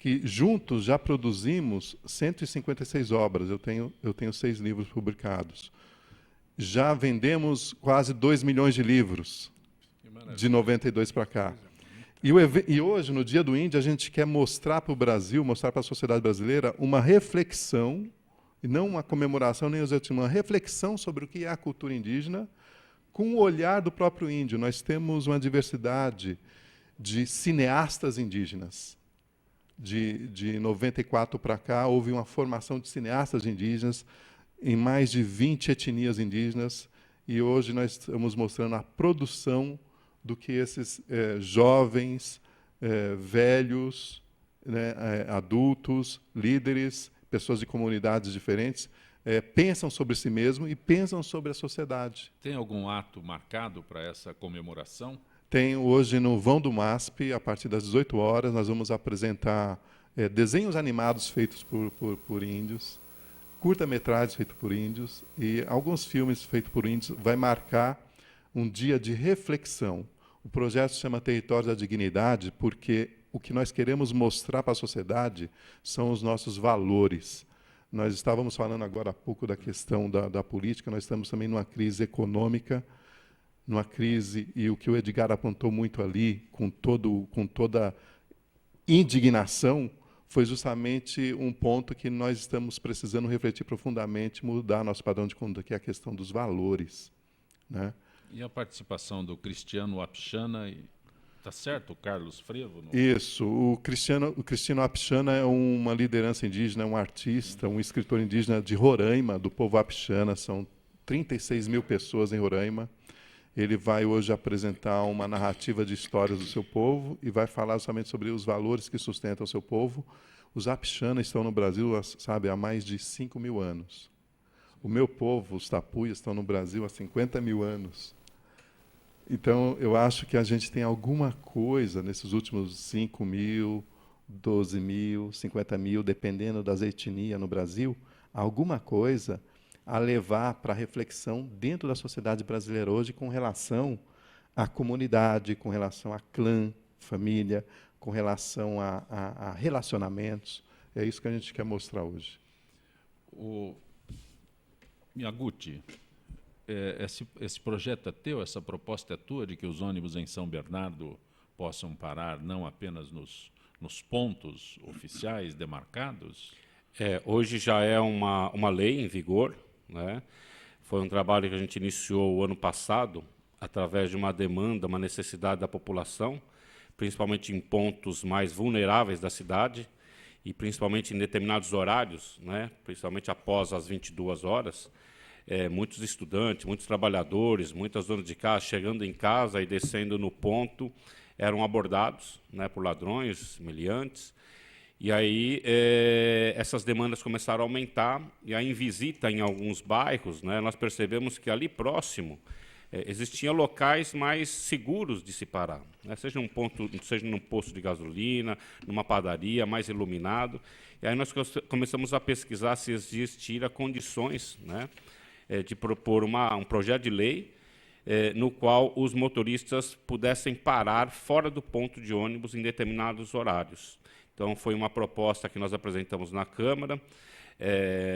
[SPEAKER 4] que juntos já produzimos 156 obras. Eu tenho 6 livros publicados. Já vendemos quase 2 milhões de livros, de 92 para cá. E hoje, no Dia do Índio, a gente quer mostrar para o Brasil, mostrar para a sociedade brasileira, uma reflexão, e não uma comemoração, nem uma reflexão sobre o que é a cultura indígena, com o olhar do próprio índio. Nós temos uma diversidade de cineastas indígenas. De 94 para cá, houve uma formação de cineastas indígenas, em mais de 20 etnias indígenas, e hoje nós estamos mostrando a produção do que esses jovens, velhos, né, adultos, líderes, pessoas de comunidades diferentes, pensam sobre si mesmo e pensam sobre a sociedade.
[SPEAKER 1] Tem algum ato marcado para essa comemoração?
[SPEAKER 4] Tem hoje no vão do MASP, a partir das 18 horas, nós vamos apresentar desenhos animados feitos por índios, curta-metragens feitos por índios e alguns filmes feitos por índios. Vai marcar um dia de reflexão. O projeto se chama Território da Dignidade porque o que nós queremos mostrar para a sociedade são os nossos valores. Nós estávamos falando agora há pouco da questão da política, nós estamos também numa crise econômica, numa crise, e o que o Edgar apontou muito ali, com toda indignação, foi justamente um ponto que nós estamos precisando refletir profundamente, mudar nosso padrão de conduta, que é a questão dos valores, né?
[SPEAKER 1] E a participação do Cristiano Apixana, está certo, o Carlos Frevo?
[SPEAKER 4] Isso, o Cristiano Apixana é uma liderança indígena, um artista, um escritor indígena de Roraima, do povo Apixana, são 36 mil pessoas em Roraima. Ele vai hoje apresentar uma narrativa de histórias do seu povo e vai falar somente sobre os valores que sustentam o seu povo. Os Apixana estão no Brasil, sabe, há mais de 5 mil anos. O meu povo, os Tapuias, estão no Brasil há 50 mil anos. Então, eu acho que a gente tem alguma coisa nesses últimos 5 mil, 12 mil, 50 mil, dependendo das etnias no Brasil, alguma coisa a levar para a reflexão dentro da sociedade brasileira hoje com relação à comunidade, com relação a clã, família, com relação a relacionamentos. É isso que a gente quer mostrar hoje.
[SPEAKER 1] O Miyaguchi, esse projeto é teu, essa proposta é tua, de que os ônibus em São Bernardo possam parar não apenas nos pontos oficiais demarcados?
[SPEAKER 3] Hoje já é uma lei em vigor, né? Foi um trabalho que a gente iniciou o ano passado, através de uma demanda, uma necessidade da população, principalmente em pontos mais vulneráveis da cidade, e principalmente em determinados horários, né? Principalmente após as 22 horas, muitos estudantes, muitos trabalhadores, muitas donas de casa, chegando em casa e descendo no ponto, eram abordados, né, por ladrões, meliantes. E aí essas demandas começaram a aumentar, e aí em visita em alguns bairros, né, nós percebemos que ali próximo existiam locais mais seguros de se parar, né, seja num posto de gasolina, numa padaria mais iluminado. E aí nós começamos a pesquisar se existiam condições, né, de propor um projeto de lei no qual os motoristas pudessem parar fora do ponto de ônibus em determinados horários. Então, foi uma proposta que nós apresentamos na Câmara,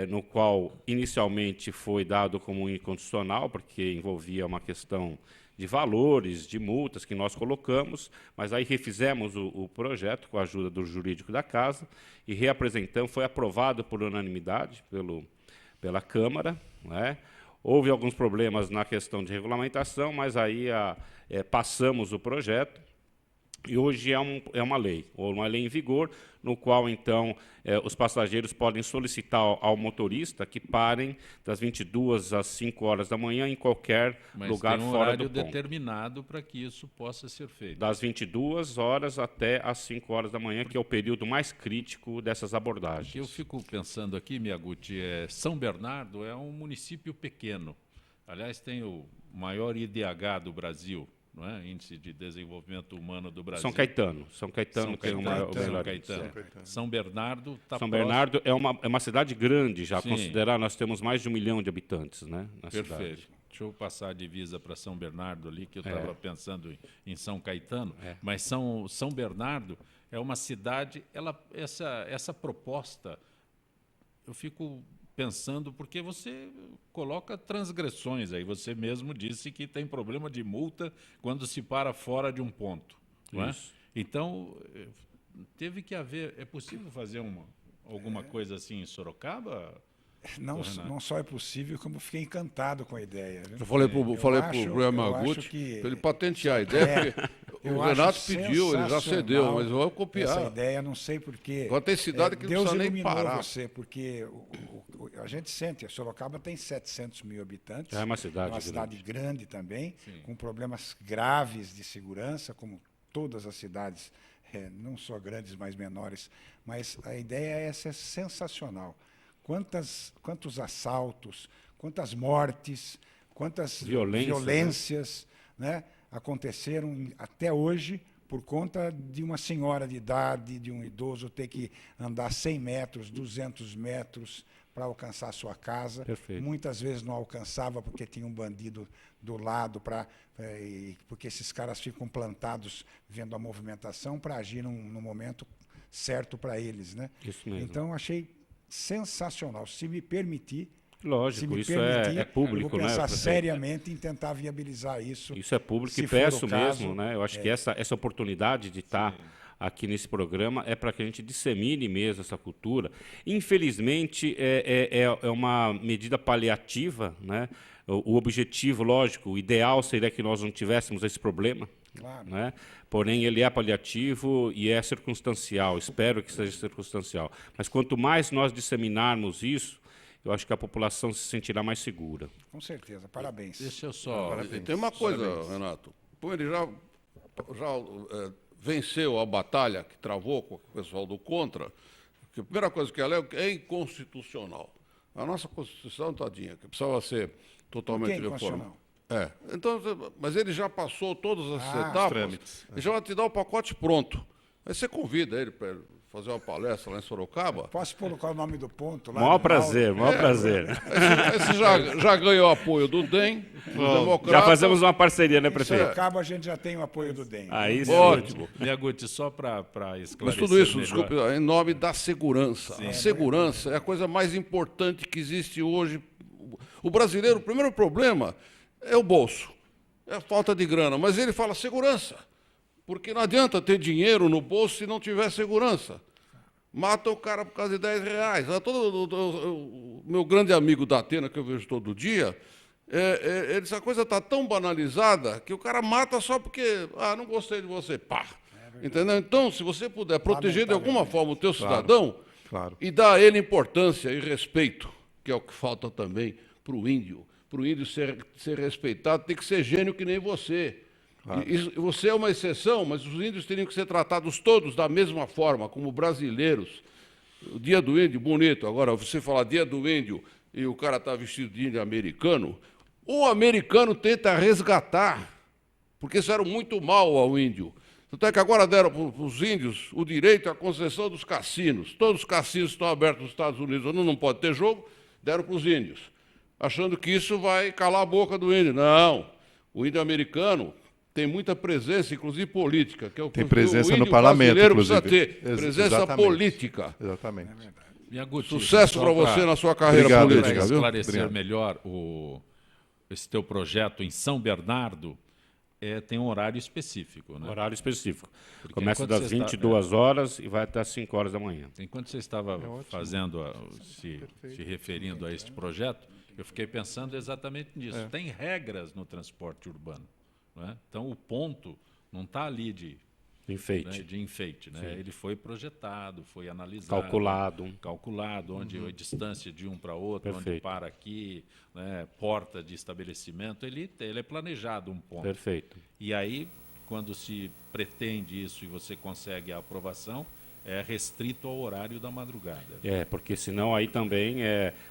[SPEAKER 3] no qual inicialmente foi dado como inconstitucional, porque envolvia uma questão de valores, de multas que nós colocamos, mas aí refizemos o projeto com a ajuda do jurídico da Casa e reapresentamos, foi aprovado por unanimidade pela Câmara, né? Houve alguns problemas na questão de regulamentação, mas aí passamos o projeto e hoje é uma lei em vigor, no qual, então, os passageiros podem solicitar ao motorista que parem das 22 às 5 horas da manhã em qualquer lugar fora do ponto. Mas tem um
[SPEAKER 1] horário determinado para que isso possa ser feito.
[SPEAKER 3] Das 22 horas até às 5 horas da manhã, que é o período mais crítico dessas abordagens.
[SPEAKER 1] Eu fico pensando aqui, Miyaguchi, São Bernardo é um município pequeno. Aliás, tem o maior IDH do Brasil, não é? Índice de Desenvolvimento Humano do Brasil.
[SPEAKER 3] São Caetano tem uma
[SPEAKER 1] São Bernardo está
[SPEAKER 3] São Bernardo é uma cidade grande, já considerar, nós temos mais de 1 milhão de habitantes, né, na cidade. Perfeito.
[SPEAKER 1] Deixa eu passar a divisa para São Bernardo ali, que eu estava pensando em São Caetano, mas São Bernardo é uma cidade, essa proposta, eu fico pensando, porque você coloca transgressões aí, você mesmo disse que tem problema de multa quando se para fora de um ponto, não é? Então, teve que haver, é possível fazer alguma coisa assim em Sorocaba?
[SPEAKER 2] Não só é possível, como fiquei encantado com a ideia. Viu?
[SPEAKER 5] Eu falei para o Yamaguchi para ele patentear a ideia, porque o Renato pediu, ele já cedeu, mas eu vou copiar.
[SPEAKER 2] Essa ideia, não sei porquê.
[SPEAKER 5] Agora tem cidade que não precisa nem parar.
[SPEAKER 2] Você, porque a gente sente, Sorocaba tem 700 mil habitantes.
[SPEAKER 3] É uma cidade
[SPEAKER 2] cidade grande também, com problemas graves de segurança, como todas as cidades, não só grandes, mas menores. Mas a ideia essa é sensacional. Quantos assaltos, quantas mortes, quantas violências, né, aconteceram até hoje por conta de uma senhora de idade, de um idoso ter que andar 100 metros, 200 metros para alcançar a sua casa.
[SPEAKER 3] Perfeito.
[SPEAKER 2] Muitas vezes não alcançava porque tinha um bandido do lado, porque esses caras ficam plantados vendo a movimentação para agir no momento certo para eles, né?
[SPEAKER 3] Isso mesmo.
[SPEAKER 2] Então, achei sensacional. Se me permitir,
[SPEAKER 3] lógico, isso é público,
[SPEAKER 2] eu vou pensar
[SPEAKER 3] né?
[SPEAKER 2] seriamente em tentar viabilizar isso.
[SPEAKER 3] Isso é público e
[SPEAKER 2] for o
[SPEAKER 3] peço
[SPEAKER 2] caso,
[SPEAKER 3] mesmo, né? Eu acho que essa oportunidade de estar aqui nesse programa é para que a gente dissemine mesmo essa cultura. Infelizmente, é uma medida paliativa, né? O objetivo, lógico, o ideal seria que nós não tivéssemos esse problema,
[SPEAKER 2] Claro.
[SPEAKER 3] né? Porém, ele é paliativo e é circunstancial, espero que seja circunstancial. Mas quanto mais nós disseminarmos isso, eu acho que a população se sentirá mais segura.
[SPEAKER 2] Com certeza, parabéns.
[SPEAKER 1] Deixa eu só...
[SPEAKER 5] Parabéns. Tem uma coisa, Renato. Como ele já venceu a batalha que travou com o pessoal do Contra, que a primeira coisa que ela é inconstitucional. A nossa Constituição, tadinha, que precisava ser totalmente reformada. Então, mas ele já passou todas as etapas e já vai te dar o pacote pronto. Aí você convida ele para fazer uma palestra lá em Sorocaba.
[SPEAKER 2] Posso colocar o nome do ponto lá?
[SPEAKER 3] Maior prazer, maior prazer.
[SPEAKER 5] Você já ganhou apoio do DEM, do Democrata.
[SPEAKER 3] Já fazemos uma parceria, né, prefeito?
[SPEAKER 2] Em Sorocaba a gente já tem o apoio do DEM.
[SPEAKER 3] Aí sim.
[SPEAKER 5] Ótimo.
[SPEAKER 1] Miyaguchi, só para esclarecer.
[SPEAKER 5] Mas tudo isso,
[SPEAKER 1] melhor.
[SPEAKER 5] desculpe, em nome da segurança. A segurança é a coisa mais importante que existe hoje. O brasileiro, o primeiro problema é o bolso, é a falta de grana. Mas ele fala segurança, porque não adianta ter dinheiro no bolso se não tiver segurança. Mata o cara por causa de R$10. O meu grande amigo da Atena, que eu vejo todo dia, essa coisa está tão banalizada que o cara mata só porque, não gostei de você, pá. Entendeu? Então, se você puder proteger de alguma forma o teu cidadão e dar a ele importância e respeito, que é o que falta também para o índio ser respeitado, tem que ser gênio que nem você. Claro. Você é uma exceção, mas os índios teriam que ser tratados todos da mesma forma, como brasileiros. O Dia do Índio, bonito. Agora, você falar Dia do Índio e o cara está vestido de índio americano, o americano tenta resgatar, porque fizeram muito mal ao índio. Tanto é que agora deram para os índios o direito à concessão dos cassinos. Todos os cassinos estão abertos nos Estados Unidos, não pode ter jogo, deram para os índios, achando que isso vai calar a boca do índio. Não, o índio americano tem muita presença, inclusive política, que é o que
[SPEAKER 4] tem presença
[SPEAKER 5] o índio
[SPEAKER 4] no parlamento,
[SPEAKER 5] brasileiro
[SPEAKER 4] inclusive.
[SPEAKER 5] Precisa ter, presença
[SPEAKER 4] Exatamente.
[SPEAKER 5] política.
[SPEAKER 4] Exatamente.
[SPEAKER 1] Miyaguchi,
[SPEAKER 5] sucesso para você na sua carreira política.
[SPEAKER 1] Para
[SPEAKER 5] viu?
[SPEAKER 1] esclarecer melhor esse teu projeto em São Bernardo, tem um horário específico, né?
[SPEAKER 3] Horário específico.
[SPEAKER 1] Porque
[SPEAKER 3] começa das 22 horas e vai até às 5 horas da manhã.
[SPEAKER 1] Enquanto você estava se referindo a este projeto, eu fiquei pensando exatamente nisso. Tem regras no transporte urbano, não é? Então, o ponto não está ali de enfeite. Né? Ele foi projetado, foi analisado. Calculado, onde a distância de um para outro, onde para aqui, né? Porta de estabelecimento, ele é planejado um ponto.
[SPEAKER 3] Perfeito.
[SPEAKER 1] E aí, quando se pretende isso e você consegue a aprovação, é restrito ao horário da madrugada.
[SPEAKER 3] Porque senão aí também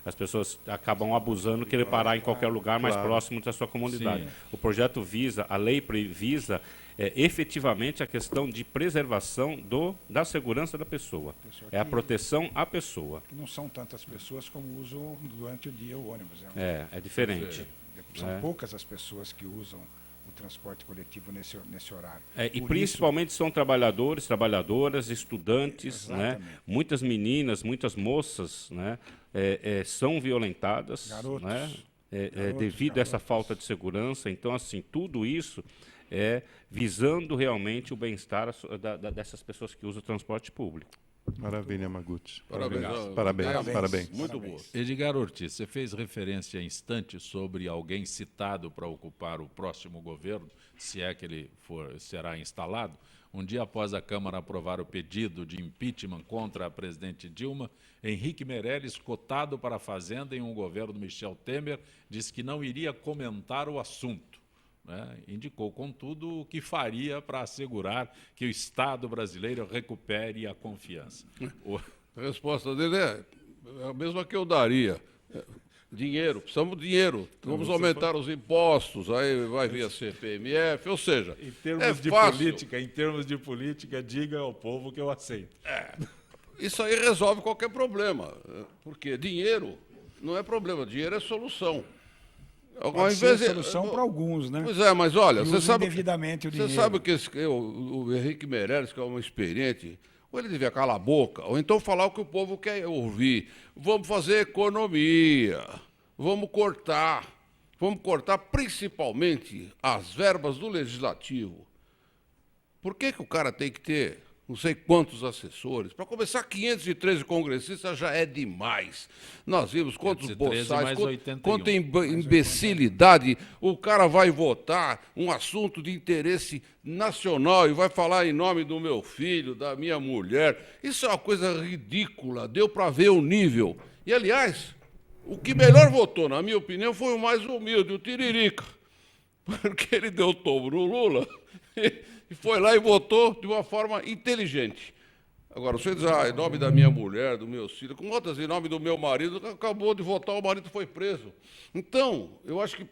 [SPEAKER 3] as pessoas acabam abusando, querer parar em qualquer lugar mais próximo da sua comunidade. Sim. O projeto visa, a lei visa efetivamente a questão de preservação da segurança da pessoa. É a proteção à pessoa.
[SPEAKER 2] Não são tantas pessoas como usam durante o dia o ônibus.
[SPEAKER 3] É diferente.
[SPEAKER 2] São poucas as pessoas que usam o transporte coletivo nesse horário.
[SPEAKER 3] E principalmente são trabalhadoras, estudantes, né? Muitas meninas, muitas moças, né? São violentadas,
[SPEAKER 2] garotos,
[SPEAKER 3] né? Devido a essa falta de segurança. Então, assim, tudo isso visando realmente o bem-estar dessas pessoas que usam o transporte público.
[SPEAKER 4] Maravilha, Maguchi.
[SPEAKER 5] Parabéns.
[SPEAKER 4] Parabéns.
[SPEAKER 5] Muito boa.
[SPEAKER 1] Edgar Ortiz, você fez referência há instantes sobre alguém citado para ocupar o próximo governo, se é que ele será instalado. Um dia após a Câmara aprovar o pedido de impeachment contra a presidente Dilma, Henrique Meirelles, cotado para a Fazenda em um governo do Michel Temer, disse que não iria comentar o assunto. Né? Indicou, contudo, o que faria para assegurar que o Estado brasileiro recupere a confiança.
[SPEAKER 5] A resposta dele é a mesma que eu daria. Dinheiro, precisamos de dinheiro. Vamos aumentar os impostos, aí vai vir a CPMF, ou seja,
[SPEAKER 1] em termos de política, diga ao povo que eu aceito.
[SPEAKER 5] Isso aí resolve qualquer problema, porque dinheiro não é problema, dinheiro é solução.
[SPEAKER 2] Pode ser solução para alguns, né?
[SPEAKER 5] Pois é, mas olha, você sabe
[SPEAKER 2] indevidamente o dinheiro.
[SPEAKER 5] Você sabe que o Henrique Meirelles, que é um experiente, ou ele devia calar a boca, ou então falar o que o povo quer ouvir. Vamos fazer economia, vamos cortar principalmente as verbas do Legislativo. Por que o cara tem que ter não sei quantos assessores? Para começar, 513 congressistas já é demais. Nós vimos quantos boçais, quanta imbecilidade. O cara vai votar um assunto de interesse nacional e vai falar em nome do meu filho, da minha mulher. Isso é uma coisa ridícula, deu para ver o nível. E, aliás, o que melhor votou, na minha opinião, foi o mais humilde, o Tiririca, porque ele deu tombo no Lula e foi lá e votou de uma forma inteligente. Agora, você diz, em nome da minha mulher, do meu filho, com outras, em nome do meu marido, acabou de votar, o marido foi preso. Então, eu acho que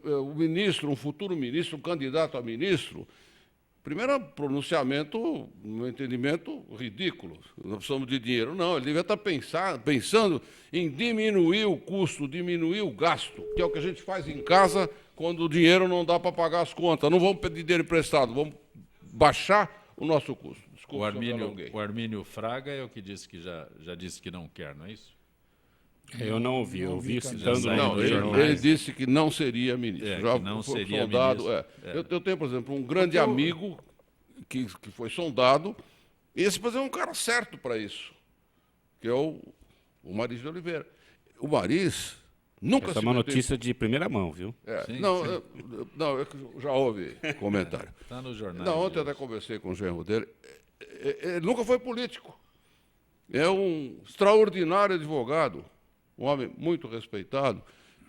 [SPEAKER 5] o ministro, um futuro ministro, um candidato a ministro, primeiro pronunciamento, no meu entendimento, ridículo. Nós precisamos de dinheiro. Não, ele devia estar pensando em diminuir o custo, diminuir o gasto, que é o que a gente faz em casa quando o dinheiro não dá para pagar as contas. Não vamos pedir dinheiro emprestado, vamos baixar o nosso custo. Desculpa,
[SPEAKER 1] o Armínio Fraga é o que disse que já disse que não quer, não é isso?
[SPEAKER 3] Eu não ouvi, eu ouvi
[SPEAKER 1] citando
[SPEAKER 5] ele disse que não seria ministro. Já
[SPEAKER 1] não
[SPEAKER 5] foi
[SPEAKER 1] seria
[SPEAKER 5] sondado.
[SPEAKER 1] ministro.
[SPEAKER 5] Eu tenho, por exemplo, um grande amigo que foi sondado. Esse, por exemplo, é um cara certo para isso, que é o Mariz de Oliveira. O Mariz nunca
[SPEAKER 3] Essa é uma notícia de primeira mão, viu?
[SPEAKER 5] Não, já houve comentário.
[SPEAKER 1] Está no jornal.
[SPEAKER 5] Não, ontem eu até conversei com o genro dele. Ele nunca foi político. É um extraordinário advogado, um homem muito respeitado.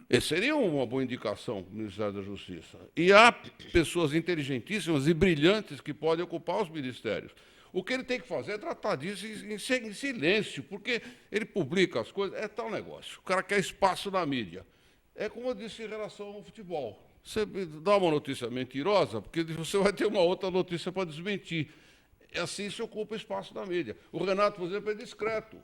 [SPEAKER 5] Esse seria uma boa indicação para o Ministério da Justiça. E há pessoas inteligentíssimas e brilhantes que podem ocupar os ministérios. O que ele tem que fazer é tratar disso em silêncio, porque ele publica as coisas, é tal negócio. O cara quer espaço na mídia. É como eu disse em relação ao futebol. Você dá uma notícia mentirosa, porque você vai ter uma outra notícia para desmentir. Assim se ocupa espaço na mídia. O Renato, por exemplo, é discreto.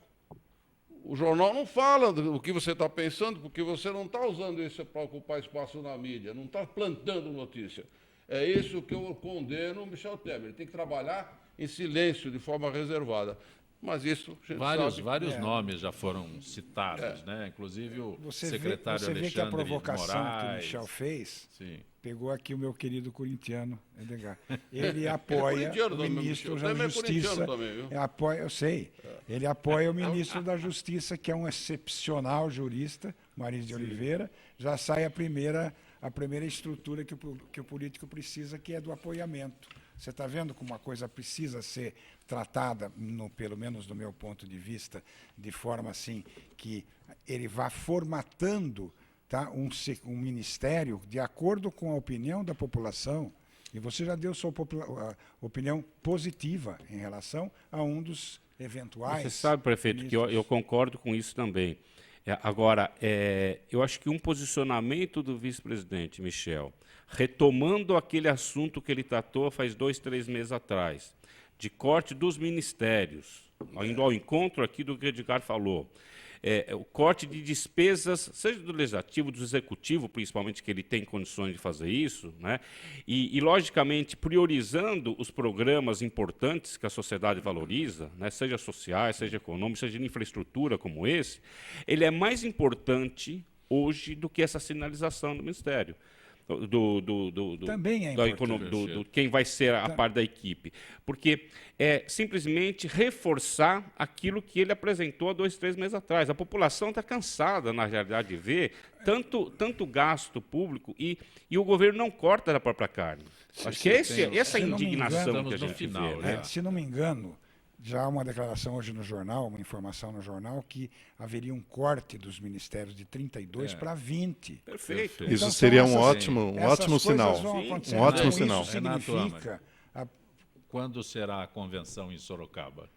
[SPEAKER 5] O jornal não fala do que você está pensando, porque você não está usando isso para ocupar espaço na mídia, não está plantando notícia. É isso que eu condeno o Michel Temer. Ele tem que trabalhar em silêncio, de forma reservada. Mas isso, a gente
[SPEAKER 1] vários nomes já foram citados, né? Inclusive o secretário
[SPEAKER 2] Alexandre
[SPEAKER 1] de Moraes.
[SPEAKER 2] Você vê que a provocação que o Michel fez pegou aqui o meu querido corintiano, Edgar. Ele apoia o ministro da Justiça. Eu sei. Ele apoia o ministro da Justiça, que é um excepcional jurista, Mariz de Oliveira. Já sai a primeira estrutura que o político precisa, que é do apoiamento. Você está vendo como uma coisa precisa ser tratada, pelo menos do meu ponto de vista, de forma assim que ele vá formatando, tá, um ministério de acordo com a opinião da população. E você já deu sua opinião positiva em relação a um dos eventuais.
[SPEAKER 3] Você sabe, prefeito, que eu concordo com isso também. Agora, eu acho que um posicionamento do vice-presidente Michel, retomando aquele assunto que ele tratou faz 2, 3 meses atrás, de corte dos ministérios, indo ao encontro aqui do que o Edgar falou, o corte de despesas, seja do Legislativo, do Executivo, principalmente, que ele tem condições de fazer isso, né? E logicamente, priorizando os programas importantes que a sociedade valoriza, né? Seja sociais, seja econômicos, seja de infraestrutura como esse, ele é mais importante hoje do que essa sinalização do Ministério.
[SPEAKER 2] Também é importante.
[SPEAKER 3] quem vai ser a parte da equipe. Porque é simplesmente reforçar aquilo que ele apresentou há 2, 3 meses atrás. A população está cansada, na realidade, de ver tanto gasto público e o governo não corta da própria carne. Acho que essa indignação que a gente vê. Né?
[SPEAKER 2] Se não me engano, já há uma declaração hoje no jornal, uma informação no jornal, que haveria um corte dos ministérios de 32 para 20.
[SPEAKER 3] Perfeito.
[SPEAKER 2] Então,
[SPEAKER 4] isso seria um
[SPEAKER 2] essas
[SPEAKER 4] ótimo sinal.
[SPEAKER 2] Um
[SPEAKER 4] ótimo sinal.
[SPEAKER 2] Isso significa...
[SPEAKER 1] Quando será a convenção em Sorocaba?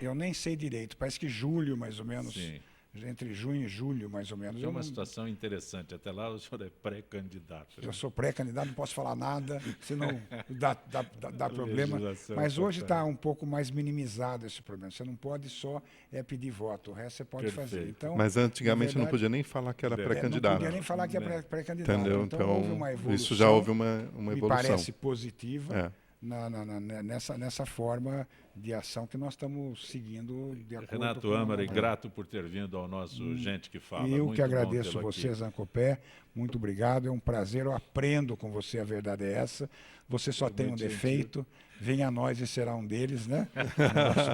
[SPEAKER 2] Eu nem sei direito, parece que julho, mais ou menos.
[SPEAKER 1] Sim.
[SPEAKER 2] Entre junho e julho, mais ou menos.
[SPEAKER 1] É uma situação interessante. Até lá o senhor é pré-candidato.
[SPEAKER 2] Eu sou pré-candidato, não posso falar nada, senão dá problema. Mas hoje está um pouco mais minimizado esse problema. Você não pode só pedir voto, o resto você pode fazer. Então,
[SPEAKER 4] mas antigamente não podia nem falar que era pré-candidato.
[SPEAKER 2] Não podia nem falar que era pré-candidato.
[SPEAKER 4] Entendeu?
[SPEAKER 2] Então houve uma evolução.
[SPEAKER 4] Isso já houve uma evolução.
[SPEAKER 2] Me parece positiva. Nessa forma de ação que nós estamos seguindo de acordo
[SPEAKER 1] Renato
[SPEAKER 2] com
[SPEAKER 1] Amari, grato por ter vindo ao nosso Gente que Fala.
[SPEAKER 2] Eu
[SPEAKER 1] muito
[SPEAKER 2] que agradeço
[SPEAKER 1] bom
[SPEAKER 2] você,
[SPEAKER 1] aqui.
[SPEAKER 2] Zancopé, muito obrigado, é um prazer, eu aprendo com você, a verdade é essa. Você só tem um defeito, venha a nós e será um deles, né?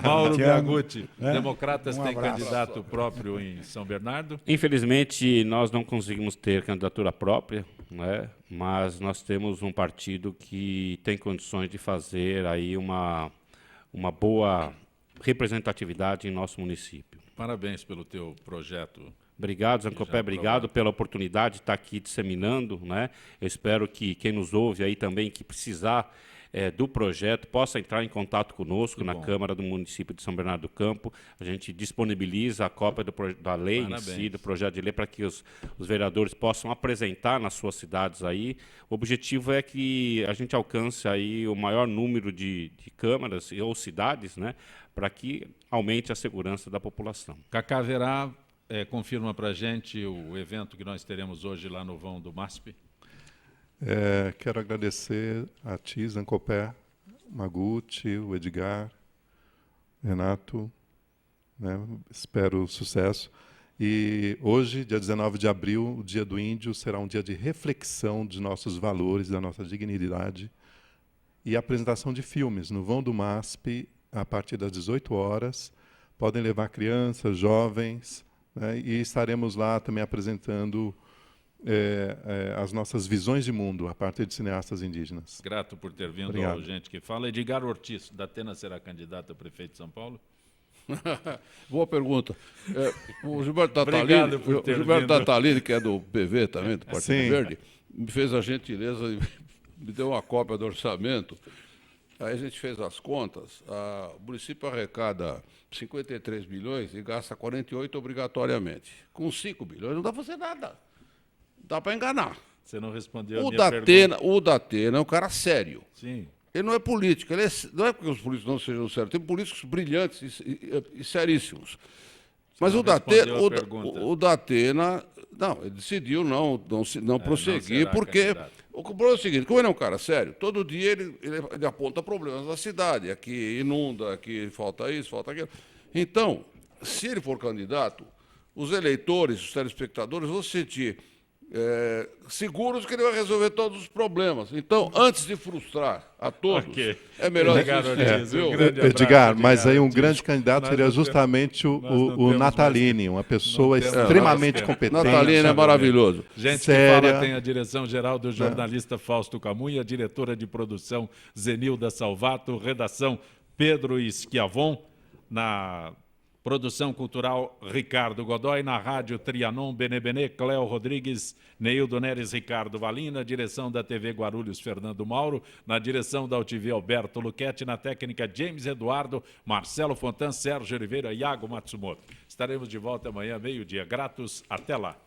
[SPEAKER 1] Mauro Biagutti,
[SPEAKER 2] né?
[SPEAKER 1] Democratas tem candidato próprio em São Bernardo?
[SPEAKER 3] Infelizmente, nós não conseguimos ter candidatura própria, né? Mas nós temos um partido que tem condições de fazer aí uma boa representatividade em nosso município.
[SPEAKER 1] Parabéns pelo teu projeto.
[SPEAKER 3] Obrigado, Zancopé, obrigado pela oportunidade de estar aqui disseminando, né? Eu espero que quem nos ouve aí também, que precisar do projeto, possa entrar em contato conosco na Câmara do Município de São Bernardo do Campo. A gente disponibiliza a cópia da lei em si, do projeto de lei, para que os vereadores possam apresentar nas suas cidades aí. O objetivo é que a gente alcance aí o maior número de câmaras ou cidades, né, para que aumente a segurança da população.
[SPEAKER 1] Cacá Verá, confirma para a gente o evento que nós teremos hoje lá no vão do MASP?
[SPEAKER 4] Quero agradecer a ti, Zancopé, Maguti, o Edgar, Renato, né? Espero sucesso. E hoje, dia 19 de abril, o Dia do Índio, será um dia de reflexão de nossos valores, da nossa dignidade, e apresentação de filmes no vão do MASP, a partir das 18 horas. Podem levar crianças, jovens, né? E estaremos lá também apresentando as nossas visões de mundo a partir de cineastas indígenas.
[SPEAKER 1] Grato por ter vindo
[SPEAKER 4] Obrigado.
[SPEAKER 1] ao Gente que Fala. Edgar Ortiz, da Atena será candidato a prefeito de São Paulo?
[SPEAKER 5] Boa pergunta. O Gilberto
[SPEAKER 1] Obrigado
[SPEAKER 5] Tatalini, que é do PV também, do Partido Verde, me fez a gentileza e me deu uma cópia do orçamento. Aí a gente fez as contas. O município arrecada 53 bilhões e gasta 48 obrigatoriamente. Com 5 bilhões não dá para fazer nada. Dá para enganar.
[SPEAKER 1] Você não respondeu a minha pergunta.
[SPEAKER 5] O Datena é um cara sério.
[SPEAKER 1] Sim.
[SPEAKER 5] Ele não é político. Não é porque os políticos não sejam sérios. Tem políticos brilhantes e seríssimos. Mas o Datena, não, ele decidiu não prosseguir, porque o problema é o seguinte, como ele é um cara sério, todo dia ele aponta problemas da cidade. Aqui inunda, aqui falta isso, falta aquilo. Então, se ele for candidato, os eleitores, os telespectadores vão se sentir seguros que ele vai resolver todos os problemas. Então, antes de frustrar a todos, é melhor
[SPEAKER 4] Edgar, mas aí um grande candidato seria justamente o Natalini, uma pessoa extremamente competente.
[SPEAKER 5] Natalini é maravilhoso.
[SPEAKER 1] Gente que Fala tem a direção-geral do jornalista Fausto Camunha, a diretora de produção Zenilda Salvato, redação Pedro Schiavon, na produção cultural Ricardo Godoy, na rádio Trianon, Benebenê, Cléo Rodrigues, Neildo Neres, Ricardo Valim, na direção da TV Guarulhos, Fernando Mauro, na direção da UTV, Alberto Luquete, na técnica James Eduardo, Marcelo Fontan, Sérgio Oliveira e Iago Matsumoto. Estaremos de volta amanhã, meio-dia. Gratos, até lá.